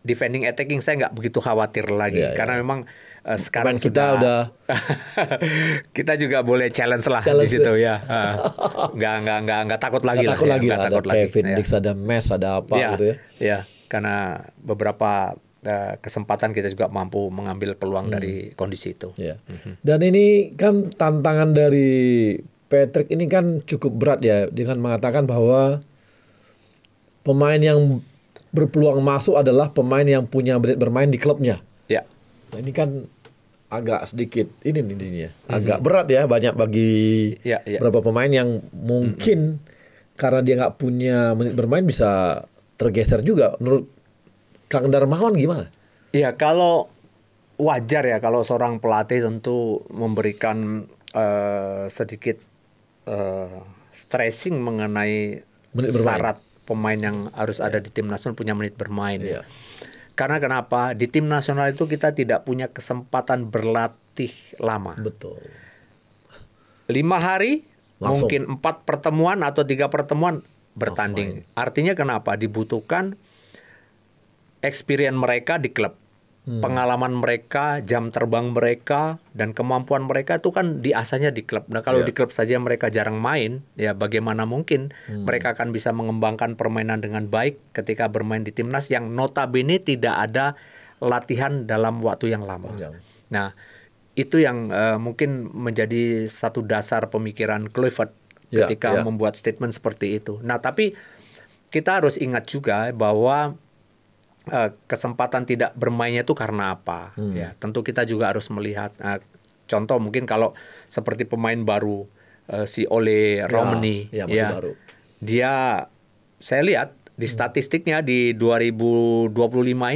defending attacking saya nggak begitu khawatir lagi karena memang sekarang kita udah kita juga boleh challenge lah di situ ya. Nggak takut lagi lah. Nggak takut lagi. Kevin Dix, ada Mes, ada apa gitu ya. Ya, karena beberapa kesempatan kita juga mampu mengambil peluang dari kondisi itu. Ya. Dan ini kan tantangan dari Patrick ini kan cukup berat ya, dengan mengatakan bahwa pemain yang berpeluang masuk adalah pemain yang punya menit bermain di klubnya. Ya. Nah, ini kan agak sedikit ini agak berat ya, banyak bagi beberapa pemain yang mungkin karena dia nggak punya menit bermain bisa tergeser juga. Menurut Kang Darmawan gimana? Ya, kalau wajar ya kalau seorang pelatih tentu memberikan sedikit stressing mengenai syarat pemain yang harus ada di tim nasional punya menit bermain. Karena kenapa? Di tim nasional itu kita tidak punya kesempatan berlatih lama. Betul. 5 hari, langsung. Mungkin 4 pertemuan atau 3 pertemuan bertanding. Artinya kenapa? Dibutuhkan experience mereka di klub. Pengalaman mereka, jam terbang mereka, dan kemampuan mereka itu kan diasahnya di klub. Nah, kalau di klub saja mereka jarang main, ya bagaimana mungkin mereka akan bisa mengembangkan permainan dengan baik ketika bermain di timnas yang notabene tidak ada latihan dalam waktu yang lama. Nah, itu yang mungkin menjadi satu dasar pemikiran Kluivert ketika membuat statement seperti itu. Nah, tapi kita harus ingat juga bahwa kesempatan tidak bermainnya itu karena apa? Ya, tentu kita juga harus melihat contoh mungkin kalau seperti pemain baru si Ole Romani, baru. Dia saya lihat di statistiknya di 2025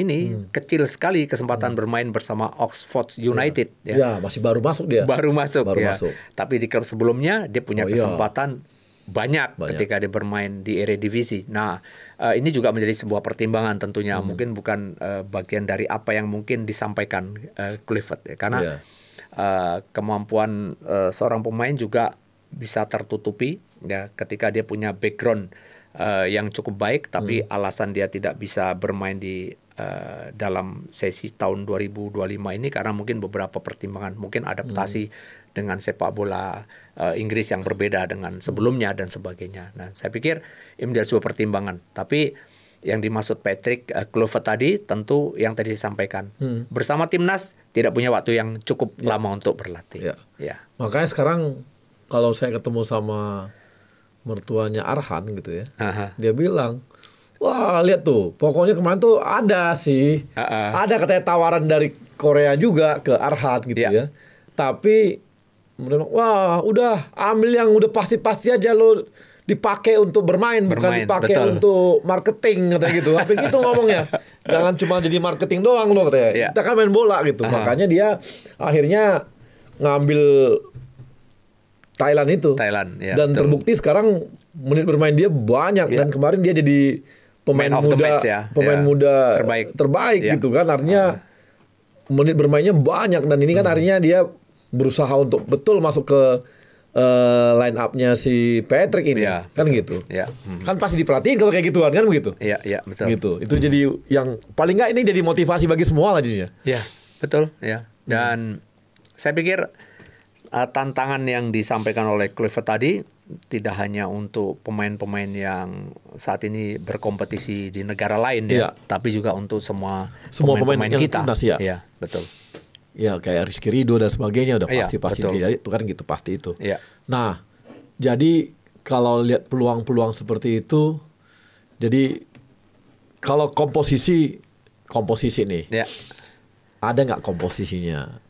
ini kecil sekali kesempatan bermain bersama Oxford United. Ya, masih baru masuk dia. Baru masuk. Masuk. Tapi di klub sebelumnya dia punya kesempatan banyak ketika dia bermain di Eredivisie. Nah, ini juga menjadi sebuah pertimbangan tentunya. Mungkin bukan bagian dari apa yang mungkin disampaikan Kluivert ya. Karena kemampuan seorang pemain juga bisa tertutupi ya ketika dia punya background yang cukup baik, tapi alasan dia tidak bisa bermain di dalam sesi tahun 2025 ini karena mungkin beberapa pertimbangan, mungkin adaptasi dengan sepak bola Inggris yang berbeda dengan sebelumnya dan sebagainya. Nah, saya pikir ini menjadi sebuah pertimbangan. Tapi yang dimaksud Patrick Kluivert tadi tentu yang tadi disampaikan. Bersama timnas tidak punya waktu yang cukup lama untuk berlatih. Ya. Makanya sekarang kalau saya ketemu sama mertuanya Arhan gitu ya, dia bilang, wah lihat tuh, pokoknya kemarin tuh ada sih, ada katanya tawaran dari Korea juga ke Arhan gitu ya. Tapi wah udah ambil yang udah pasti-pasti aja lo dipakai untuk bermain bukan dipakai untuk marketing katanya gitu. Apa gitu ngomongnya. Jangan cuma jadi marketing doang lo katanya. Kita kan main bola gitu. Makanya dia akhirnya ngambil Thailand itu. Dan terbukti sekarang menit bermain dia banyak dan kemarin dia jadi pemain muda terbaik gitu kan. Artinya menit bermainnya banyak dan ini kan artinya dia berusaha untuk betul masuk ke line up-nya si Patrick ini, kan gitu. Kan pasti diperhatiin kalau kayak gituan kan begitu. Iya, betul. Gitu. Itu jadi yang paling nggak ini jadi motivasi bagi semua lah jadinya. Iya, betul. Ya. Dan saya pikir tantangan yang disampaikan oleh Kluivert tadi tidak hanya untuk pemain-pemain yang saat ini berkompetisi di negara lain tapi juga untuk semua pemain kita. Iya, betul. Ya kayak Rizky Ridho dan sebagainya udah pasti itu kan gitu pasti itu. Nah, jadi kalau lihat peluang-peluang seperti itu, jadi kalau komposisi komposisi nih. Ya. Ada nggak komposisinya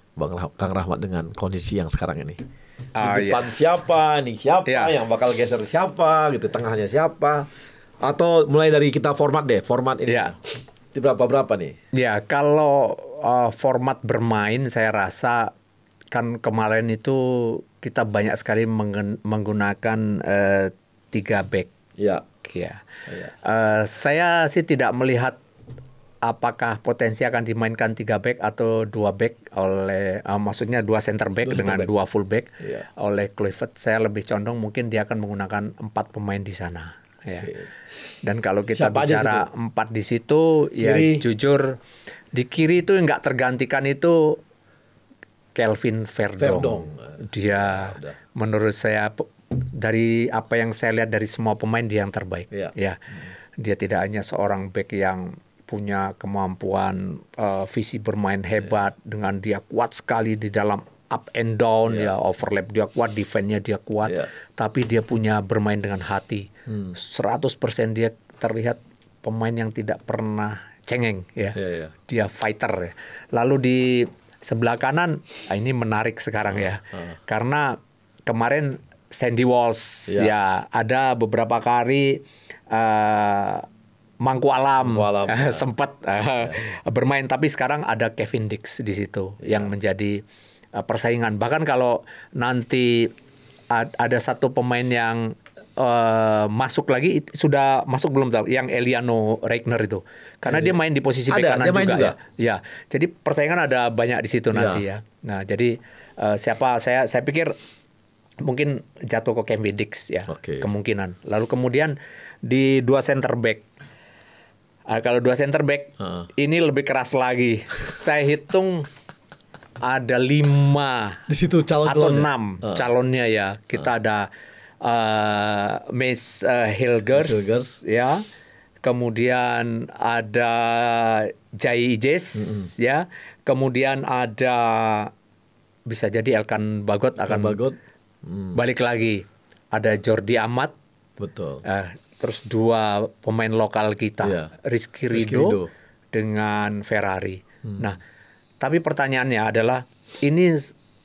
Kang Rahmat dengan kondisi yang sekarang ini? Di Iya. depan siapa, nih siapa, Iya. yang bakal geser siapa, gitu, tengahnya siapa? Atau mulai dari kita format ini. Iya. Di berapa nih? Ya, kalau format bermain saya rasa kan kemarin itu kita banyak sekali menggunakan 3 back. Ya. Ya. Iya. Saya sih tidak melihat apakah potensi akan dimainkan 3 back atau 2 back oleh maksudnya 2 center back dengan 2 full back Iya. oleh Kluivert. Saya lebih condong mungkin dia akan menggunakan 4 pemain di sana. Ya. Oke. Dan kalau kita Siapa aja bicara 4 di situ, ya Kiri. jujur di kiri itu nggak tergantikan itu Kelvin Verdong. Dia udah. menurut saya dari apa yang saya lihat dari semua pemain dia yang terbaik. Iya. Ya, dia tidak hanya seorang back yang punya kemampuan visi bermain hebat dengan dia kuat sekali di dalam up and down, ya overlap dia kuat, defense-nya dia kuat, tapi dia punya bermain dengan hati. 100% dia terlihat pemain yang tidak pernah cengeng, ya. Dia fighter, ya. Lalu di sebelah kanan, ini menarik sekarang ya, karena kemarin Sandy Walsh, ya ada beberapa kali Mangku Alam sempat bermain, tapi sekarang ada Kevin Dix di situ yang menjadi persaingan. Bahkan kalau nanti ada satu pemain yang masuk lagi, sudah masuk belum tahu, yang Eliano Reigner itu, karena dia main di posisi bek kanan juga, ya. Ya, jadi persaingan ada banyak di situ nanti ya. Nah, jadi saya pikir mungkin jatuh ke Kevin Dix ya, kemungkinan. Lalu kemudian di 2 center back. Kalau 2 center back ini lebih keras lagi. Saya hitung ada 5 di situ atau 6 calonnya ya. Kita ada Miss Hilgers, ya. Kemudian ada Jai Ijes, ya. Kemudian ada bisa jadi Elkan Bagot akan balik lagi. Ada Jordi Amat. Betul. Terus 2 pemain lokal kita, Rizky Ridho dengan Ferrari. Nah, tapi pertanyaannya adalah ini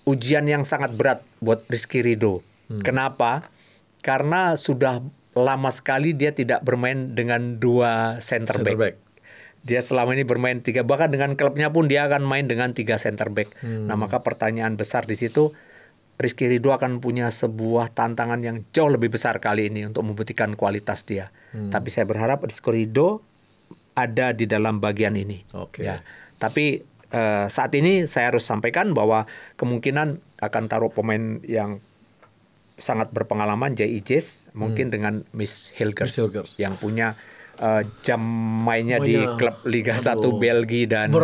ujian yang sangat berat buat Rizky Ridho. Kenapa? Karena sudah lama sekali dia tidak bermain dengan 2 center back. Dia selama ini bermain 3, bahkan dengan klubnya pun dia akan main dengan 3 center back. Nah, maka pertanyaan besar di situ, Rizky Ridho akan punya sebuah tantangan yang jauh lebih besar kali ini untuk membuktikan kualitas dia. Tapi saya berharap Rizky Ridho ada di dalam bagian ini. Ya. Tapi saat ini saya harus sampaikan bahwa kemungkinan akan taruh pemain yang sangat berpengalaman, Jai Ijes, mungkin dengan Miss Hilgers yang punya jam mainnya di klub Liga 1 Belgia dan di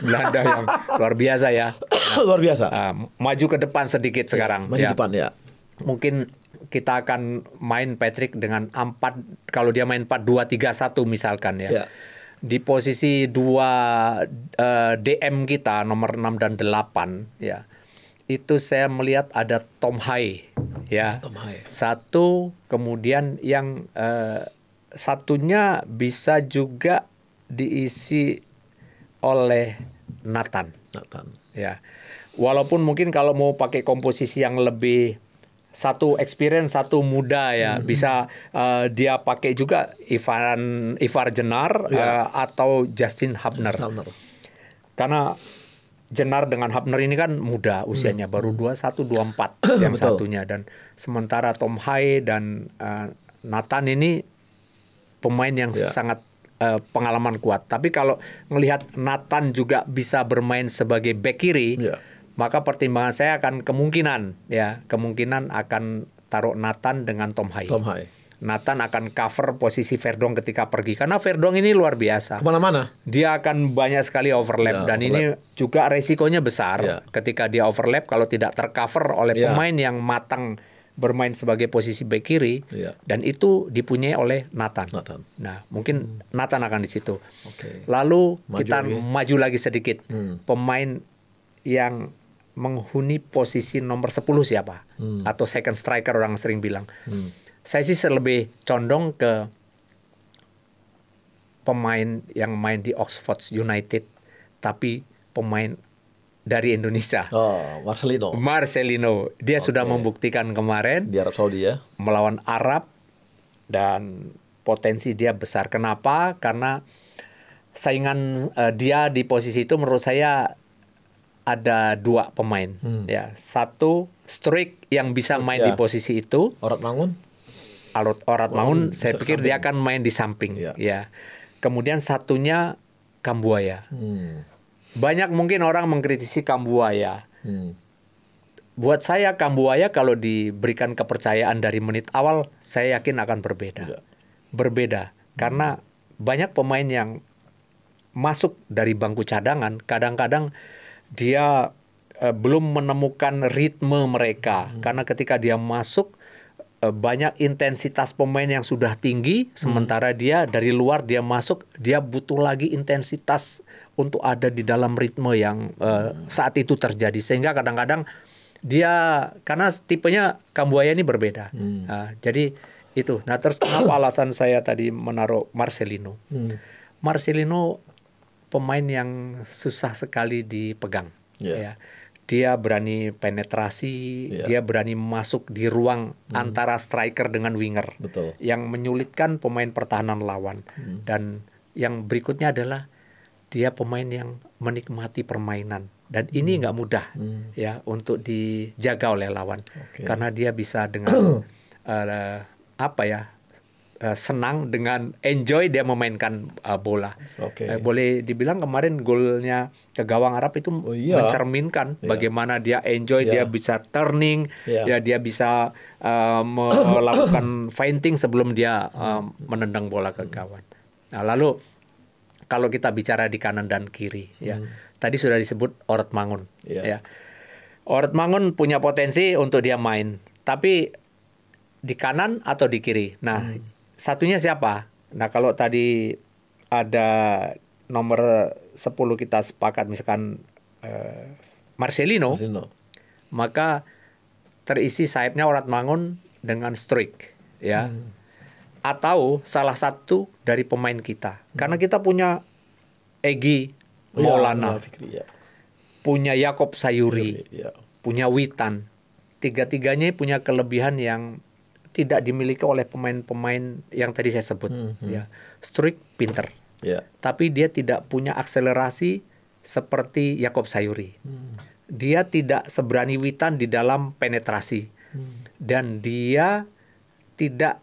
Belanda yang luar biasa ya. Luar biasa. Maju ke depan sedikit sekarang. Maju depan ya. Mungkin kita akan main Patrick dengan 4, kalau dia main 4-2-3-1 misalkan ya. Di posisi 2 DM kita nomor 6 dan 8 ya. Itu saya melihat ada Tom Hai ya. Satu, kemudian yang satunya bisa juga diisi oleh Nathan. Ya. Walaupun mungkin kalau mau pakai komposisi yang lebih, satu experience, satu muda ya, bisa dia pakai juga Ivar Jenar atau Justin Hubner. Karena Jenar dengan Hubner ini kan muda usianya, baru 21-24 yang satunya, dan sementara Tom Hai dan Nathan ini pemain yang sangat pengalaman kuat. Tapi kalau melihat Nathan juga bisa bermain sebagai bek kiri, maka pertimbangan saya akan kemungkinan akan taruh Nathan dengan Tom Hai. Nathan akan cover posisi Verdong ketika pergi, karena Verdong ini luar biasa. Kemana-mana. Dia akan banyak sekali overlap, dan ini juga resikonya besar ketika dia overlap kalau tidak tercover oleh pemain yang matang bermain sebagai posisi bek kiri, dan itu dipunyai oleh Nathan. Nah, mungkin Nathan akan di situ. Lalu kita maju lagi sedikit. Pemain yang menghuni posisi nomor 10 siapa? Atau second striker orang sering bilang. Saya sih lebih condong ke pemain yang main di Oxford United, tapi pemain dari Indonesia. Oh, Marcelino. Dia sudah membuktikan kemarin di Arab Saudi ya. Melawan Arab, dan potensi dia besar. Kenapa? Karena saingan dia di posisi itu menurut saya ada 2 pemain. Ya, satu Struijk yang bisa main di posisi itu. Orat Mangun. Orat Mangun, saya pikir dia akan main di samping. Ya. Kemudian satunya Kambuaya. Banyak mungkin orang mengkritisi Kambuaya. Buat saya Kambuaya kalau diberikan kepercayaan dari menit awal, saya yakin akan berbeda. Berbeda. Karena banyak pemain yang masuk dari bangku cadangan, kadang-kadang dia belum menemukan ritme mereka. Karena ketika dia masuk, banyak intensitas pemain yang sudah tinggi, sementara dia dari luar dia masuk, dia butuh lagi intensitas untuk ada di dalam ritme yang saat itu terjadi. Sehingga kadang-kadang dia, karena tipenya Kambuaya ini berbeda. Jadi itu. Nah terus kenapa alasan saya tadi menaruh Marcelino? Marcelino pemain yang susah sekali dipegang. Ya. Dia berani penetrasi, dia berani masuk di ruang antara striker dengan winger. Yang menyulitkan pemain pertahanan lawan. Dan yang berikutnya adalah dia pemain yang menikmati permainan. Dan ini nggak mudah ya untuk dijaga oleh lawan. Karena dia bisa dengan senang, dengan enjoy dia memainkan bola. Boleh dibilang kemarin golnya ke gawang Arab itu mencerminkan bagaimana dia enjoy, dia bisa turning, ya dia bisa melakukan feinting sebelum dia menendang bola ke gawang. Nah, lalu kalau kita bicara di kanan dan kiri, ya tadi sudah disebut Orat Mangun. Ya. Orat Mangun punya potensi untuk dia main, tapi di kanan atau di kiri. Nah, satunya siapa? Nah, kalau tadi ada nomor 10 kita sepakat misalkan Marcelino, maka terisi sayapnya Orat Mangun dengan Struijk, ya. Atau salah satu dari pemain kita. Karena kita punya Egy Maulana, punya Yaakob Sayuri, punya Witan. Tiga-tiganya punya kelebihan yang tidak dimiliki oleh pemain-pemain yang tadi saya sebut. Ya. Struijk pinter, tapi dia tidak punya akselerasi seperti Yaakob Sayuri. Dia tidak seberani Witan di dalam penetrasi. Dan dia tidak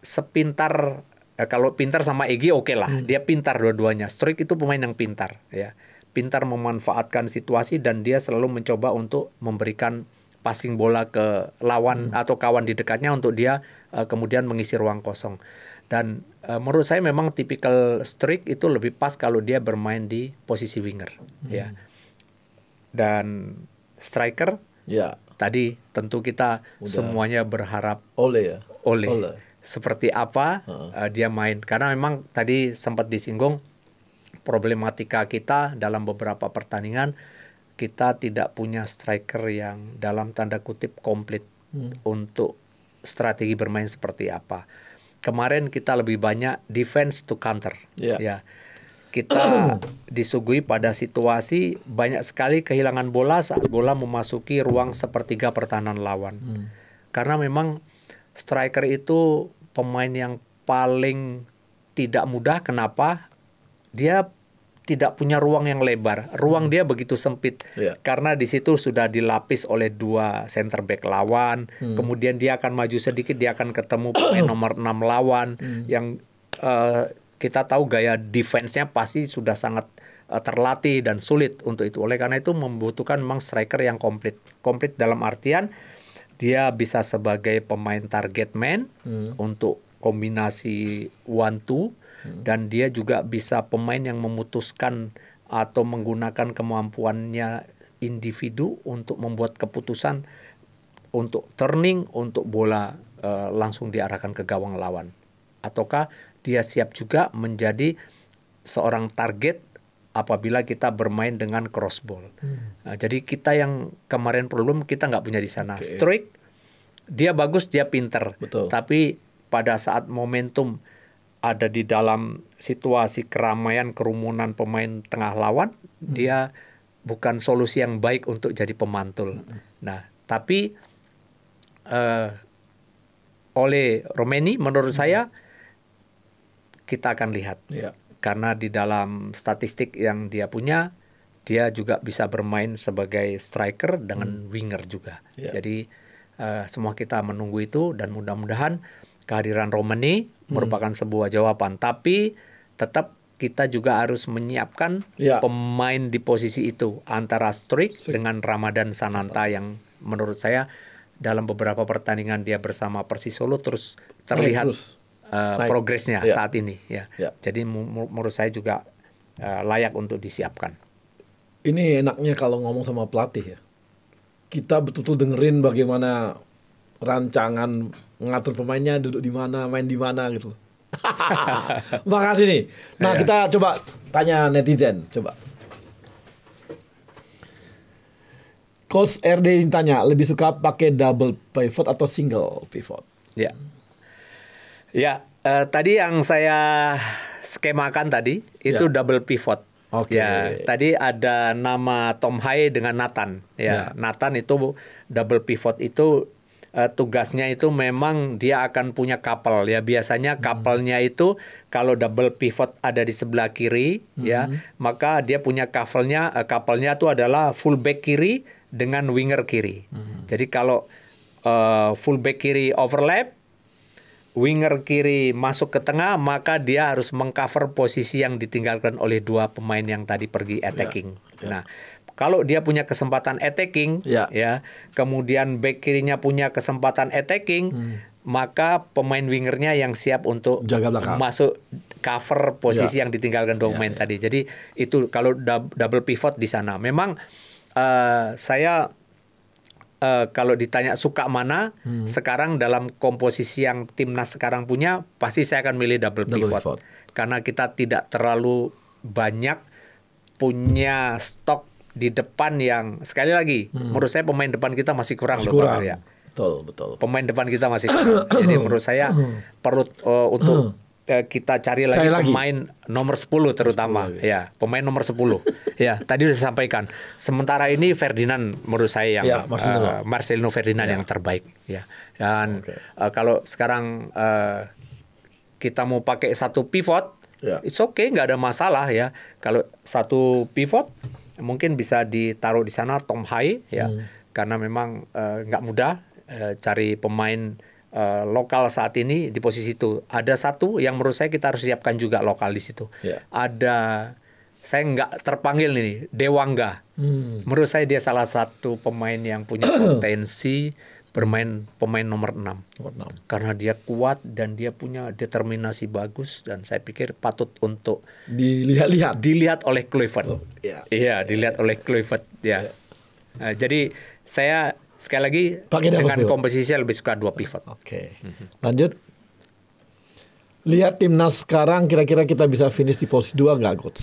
sepintar, kalau pintar sama Egy oke lah, dia pintar dua-duanya. Struijk itu pemain yang pintar, ya, pintar memanfaatkan situasi dan dia selalu mencoba untuk memberikan passing bola ke lawan atau kawan di dekatnya untuk dia kemudian mengisi ruang kosong. Dan menurut saya memang tipikal Struijk itu lebih pas kalau dia bermain di posisi winger, ya. Dan striker, tadi tentu kita semuanya berharap Ole. Seperti apa dia main. Karena memang tadi sempat disinggung problematika kita dalam beberapa pertandingan, kita tidak punya striker yang dalam tanda kutip komplit untuk strategi bermain seperti apa. Kemarin kita lebih banyak defense to counter. Ya. Kita disuguhi pada situasi banyak sekali kehilangan bola saat bola memasuki ruang sepertiga pertahanan lawan. Karena memang striker itu pemain yang paling tidak mudah. Kenapa? Dia tidak punya ruang yang lebar. Ruang dia begitu sempit. Karena di situ sudah dilapis oleh 2 center back lawan. Kemudian dia akan maju sedikit, dia akan ketemu pemain nomor 6 lawan yang kita tahu gaya defense-nya pasti sudah sangat terlatih dan sulit untuk itu. Oleh karena itu membutuhkan memang striker yang komplit. Komplit dalam artian dia bisa sebagai pemain target man untuk kombinasi 1-2, dan dia juga bisa pemain yang memutuskan atau menggunakan kemampuannya individu untuk membuat keputusan, untuk turning, untuk bola langsung diarahkan ke gawang lawan. Ataukah dia siap juga menjadi seorang target apabila kita bermain dengan crossball. Nah, jadi kita yang kemarin problem kita nggak punya di sana. Struijk dia bagus, dia pinter. Tapi pada saat momentum ada di dalam situasi keramaian kerumunan pemain tengah lawan, dia bukan solusi yang baik untuk jadi pemantul. Nah, tapi oleh Romeni menurut saya kita akan lihat. Karena di dalam statistik yang dia punya, dia juga bisa bermain sebagai striker dengan winger juga. Jadi semua kita menunggu itu dan mudah-mudahan kehadiran Romeni merupakan sebuah jawaban. Tapi tetap kita juga harus menyiapkan pemain di posisi itu antara Struijk dengan Ramadan Sananta yang menurut saya dalam beberapa pertandingan dia bersama Persis Solo terus terlihat progresnya saat ini. Jadi menurut saya juga layak untuk disiapkan. Ini enaknya kalau ngomong sama pelatih ya. Kita betul-betul dengerin bagaimana rancangan ngatur pemainnya, duduk di mana, main di mana gitu. Makasih nih. Nah, kita coba tanya netizen, coba. Coach RD tanya, lebih suka pakai double pivot atau single pivot? Tadi yang saya skemakan tadi itu double pivot. Tadi ada nama Tom Hai dengan Nathan. Nathan itu double pivot itu tugasnya itu memang dia akan punya couple ya. Biasanya couple-nya itu kalau double pivot ada di sebelah kiri maka dia punya couple-nya itu adalah fullback kiri dengan winger kiri. Jadi kalau fullback kiri overlap, winger kiri masuk ke tengah, maka dia harus mengcover posisi yang ditinggalkan oleh dua pemain yang tadi pergi attacking. Nah, kalau dia punya kesempatan attacking, kemudian back kirinya punya kesempatan attacking, maka pemain wingernya yang siap untuk masuk cover posisi yang ditinggalkan dua pemain tadi. Jadi itu kalau double pivot di sana. Memang saya kalau ditanya suka mana, sekarang dalam komposisi yang timnas sekarang punya, pasti saya akan milih double pivot. Karena kita tidak terlalu banyak punya stok di depan yang, sekali lagi, menurut saya pemain depan kita masih kurang. Betul. Pemain depan kita masih kurang. Jadi menurut saya perlu untuk kita cari lagi pemain nomor 10 terutama. Pemain nomor 10. Tadi sudah sampaikan. Sementara ini Ferdinand menurut saya yang Marcelino Ferdinand yang terbaik. Dan kalau sekarang kita mau pakai satu pivot, it's okay, nggak ada masalah ya. Kalau satu pivot mungkin bisa ditaruh di sana Tom Hai karena memang nggak mudah cari pemain lokal saat ini di posisi itu. Ada satu yang menurut saya kita harus siapkan juga lokal di situ. Ada, saya nggak terpanggil nih, Dewangga. Menurut saya dia salah satu pemain yang punya potensi bermain pemain nomor 6. Karena dia kuat dan dia punya determinasi bagus dan saya pikir patut untuk dilihat oleh Kluivert. Dilihat oleh Kluivert. Jadi saya sekali lagi dengan komposisi lebih suka dua pivot. Lanjut. Lihat timnas sekarang, kira-kira kita bisa finish di posisi 2 nggak, Coach?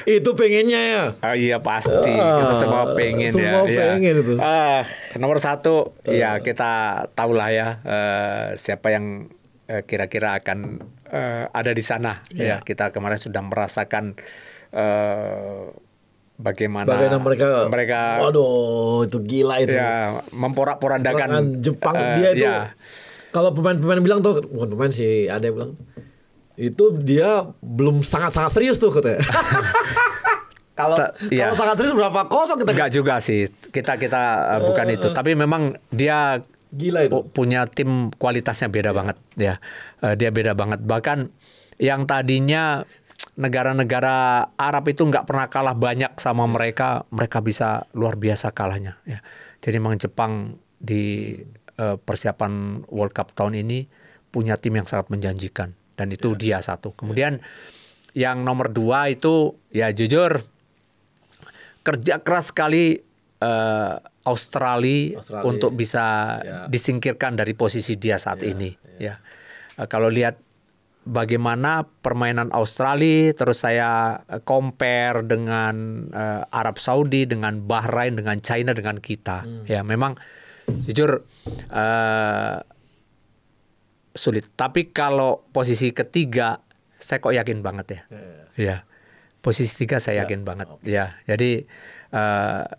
Itu pengennya ya. Iya pasti, kita semua pengen semua pengen itu. Nomor 1 ya kita tahulah ya siapa yang kira-kira akan ada di sana. Kita kemarin sudah merasakan bagaimana mereka waduh itu gila itu memporak-porandakan Jepang. Dia itu kalau pemain-pemain bilang tuh bukan pemain sih, ada yang bilang itu dia belum sangat-sangat serius tuh katanya. Kalau sangat serius berapa kosong kita? Enggak juga sih, kita bukan itu, tapi memang dia gila itu. Punya tim kualitasnya beda banget ya. Dia beda banget, bahkan yang tadinya negara-negara Arab itu nggak pernah kalah banyak sama mereka bisa luar biasa kalahnya ya. Jadi memang Jepang di persiapan World Cup tahun ini punya tim yang sangat menjanjikan dan itu dia satu. Kemudian yang nomor 2 itu ya jujur kerja keras sekali Australia untuk bisa disingkirkan dari posisi dia saat ini ya. Kalau lihat bagaimana permainan Australia, terus saya compare dengan Arab Saudi, dengan Bahrain, dengan China, dengan kita. Ya memang jujur sulit. Tapi kalau posisi ketiga, saya kok yakin banget ya. Ya, posisi 3 saya yakin banget. Ya, jadi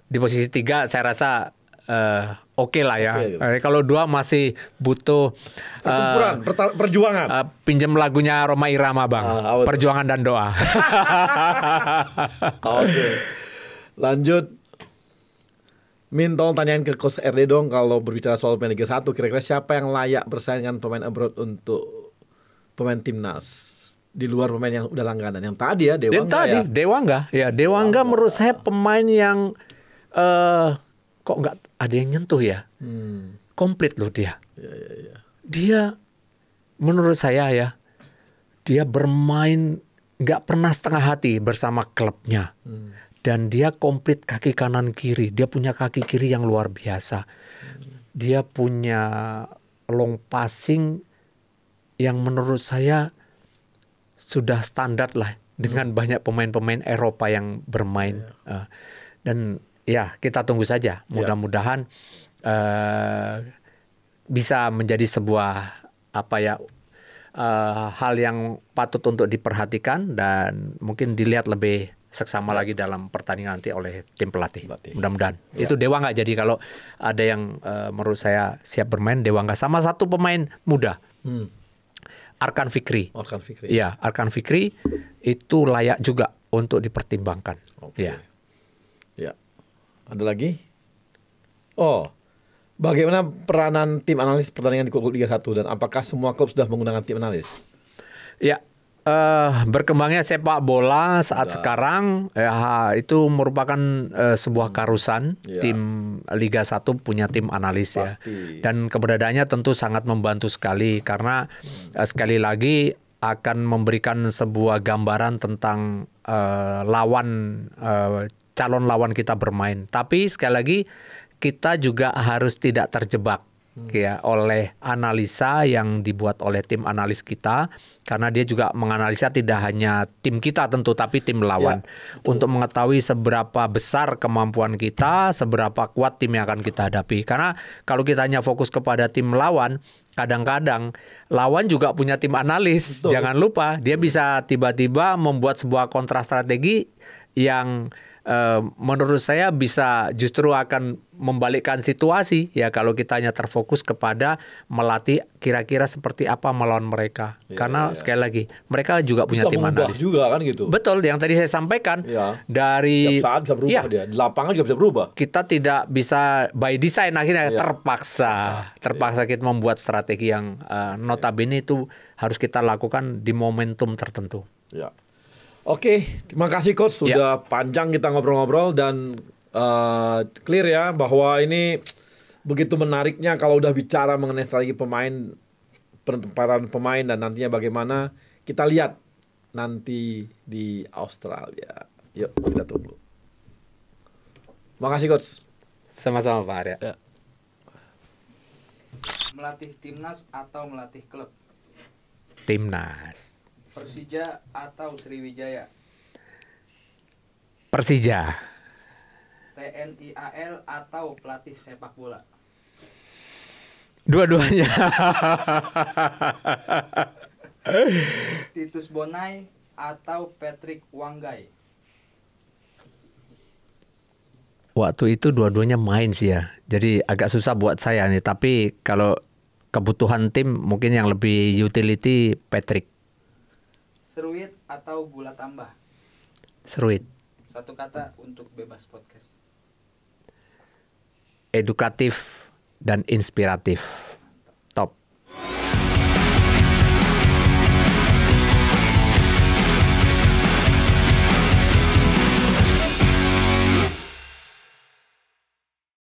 di posisi 3 saya rasa oke lah ya. Kalau 2 masih butuh pertempuran, perjuangan. Pinjam lagunya Rhoma Irama, Bang. Perjuangan dan doa. Oke. Lanjut. Min, tolong tanyain ke Coach RD dong, kalau berbicara soal pemain Liga 1, kira-kira siapa yang layak bersaing dengan pemain abroad untuk pemain timnas? Di luar pemain yang udah langganan. Yang tadi ya, Dewangga. Dewangga menurut saya pemain yang kok nggak ada yang nyentuh ya. Komplit loh dia. Dia menurut saya ya, dia bermain nggak pernah setengah hati bersama klubnya. Dan dia komplit kaki kanan kiri. Dia punya kaki kiri yang luar biasa. Dia punya long passing yang menurut saya sudah standar lah dengan banyak pemain-pemain Eropa yang bermain. Dan ya kita tunggu saja. Mudah-mudahan bisa menjadi sebuah hal yang patut untuk diperhatikan dan mungkin dilihat lebih seksama lagi dalam pertandingan nanti oleh tim pelatih. Mudah-mudahan. Itu Dewangga. Jadi kalau ada yang menurut saya siap bermain, Dewangga. Sama satu pemain muda. Arkan Fikri. Iya, Arkan Fikri itu layak juga untuk dipertimbangkan. Ya. Ada lagi? Bagaimana peranan tim analis pertandingan di klub Liga 1 dan apakah semua klub sudah menggunakan tim analis? Ya. Berkembangnya sepak bola saat sekarang itu merupakan sebuah karusan. Tim Liga 1 punya tim analis. Pasti. Ya, dan keberadaannya tentu sangat membantu sekali karena sekali lagi akan memberikan sebuah gambaran tentang calon lawan kita bermain. Tapi sekali lagi kita juga harus tidak terjebak oleh analisa yang dibuat oleh tim analis kita, karena dia juga menganalisa tidak hanya tim kita tentu, tapi tim lawan untuk mengetahui seberapa besar kemampuan kita, seberapa kuat tim yang akan kita hadapi. Karena kalau kita hanya fokus kepada tim lawan, kadang-kadang lawan juga punya tim analis. Jangan lupa dia bisa tiba-tiba membuat sebuah kontra strategi yang menurut saya bisa justru akan membalikkan situasi ya kalau kita hanya terfokus kepada melatih kira-kira seperti apa melawan mereka. Karena sekali lagi mereka juga punya tim analis. Juga kan gitu. Betul, yang tadi saya sampaikan dari tiap saat bisa berubah dia. Di lapangan juga bisa berubah. Kita tidak bisa by design, akhirnya terpaksa kita membuat strategi yang notabene itu harus kita lakukan di momentum tertentu. Oke, terima kasih Coach. Sudah panjang kita ngobrol-ngobrol dan clear ya bahwa ini begitu menariknya kalau udah bicara mengenai strategi pemain, penemparan pemain dan nantinya bagaimana. Kita lihat nanti di Australia. Yuk kita tunggu. Makasih Coach. Sama-sama Pak Arya. Melatih timnas atau melatih klub? Timnas. Persija atau Sriwijaya? Persija. TNI AL atau pelatih sepak bola? Dua-duanya. Titus Bonai atau Patrick Wanggai? Waktu itu dua-duanya main sih ya. Jadi agak susah buat saya nih. Tapi kalau kebutuhan tim mungkin yang lebih utility Patrick. Seruit atau gula tambah? Seruit. Satu kata untuk Bebas Podcast. Edukatif dan inspiratif.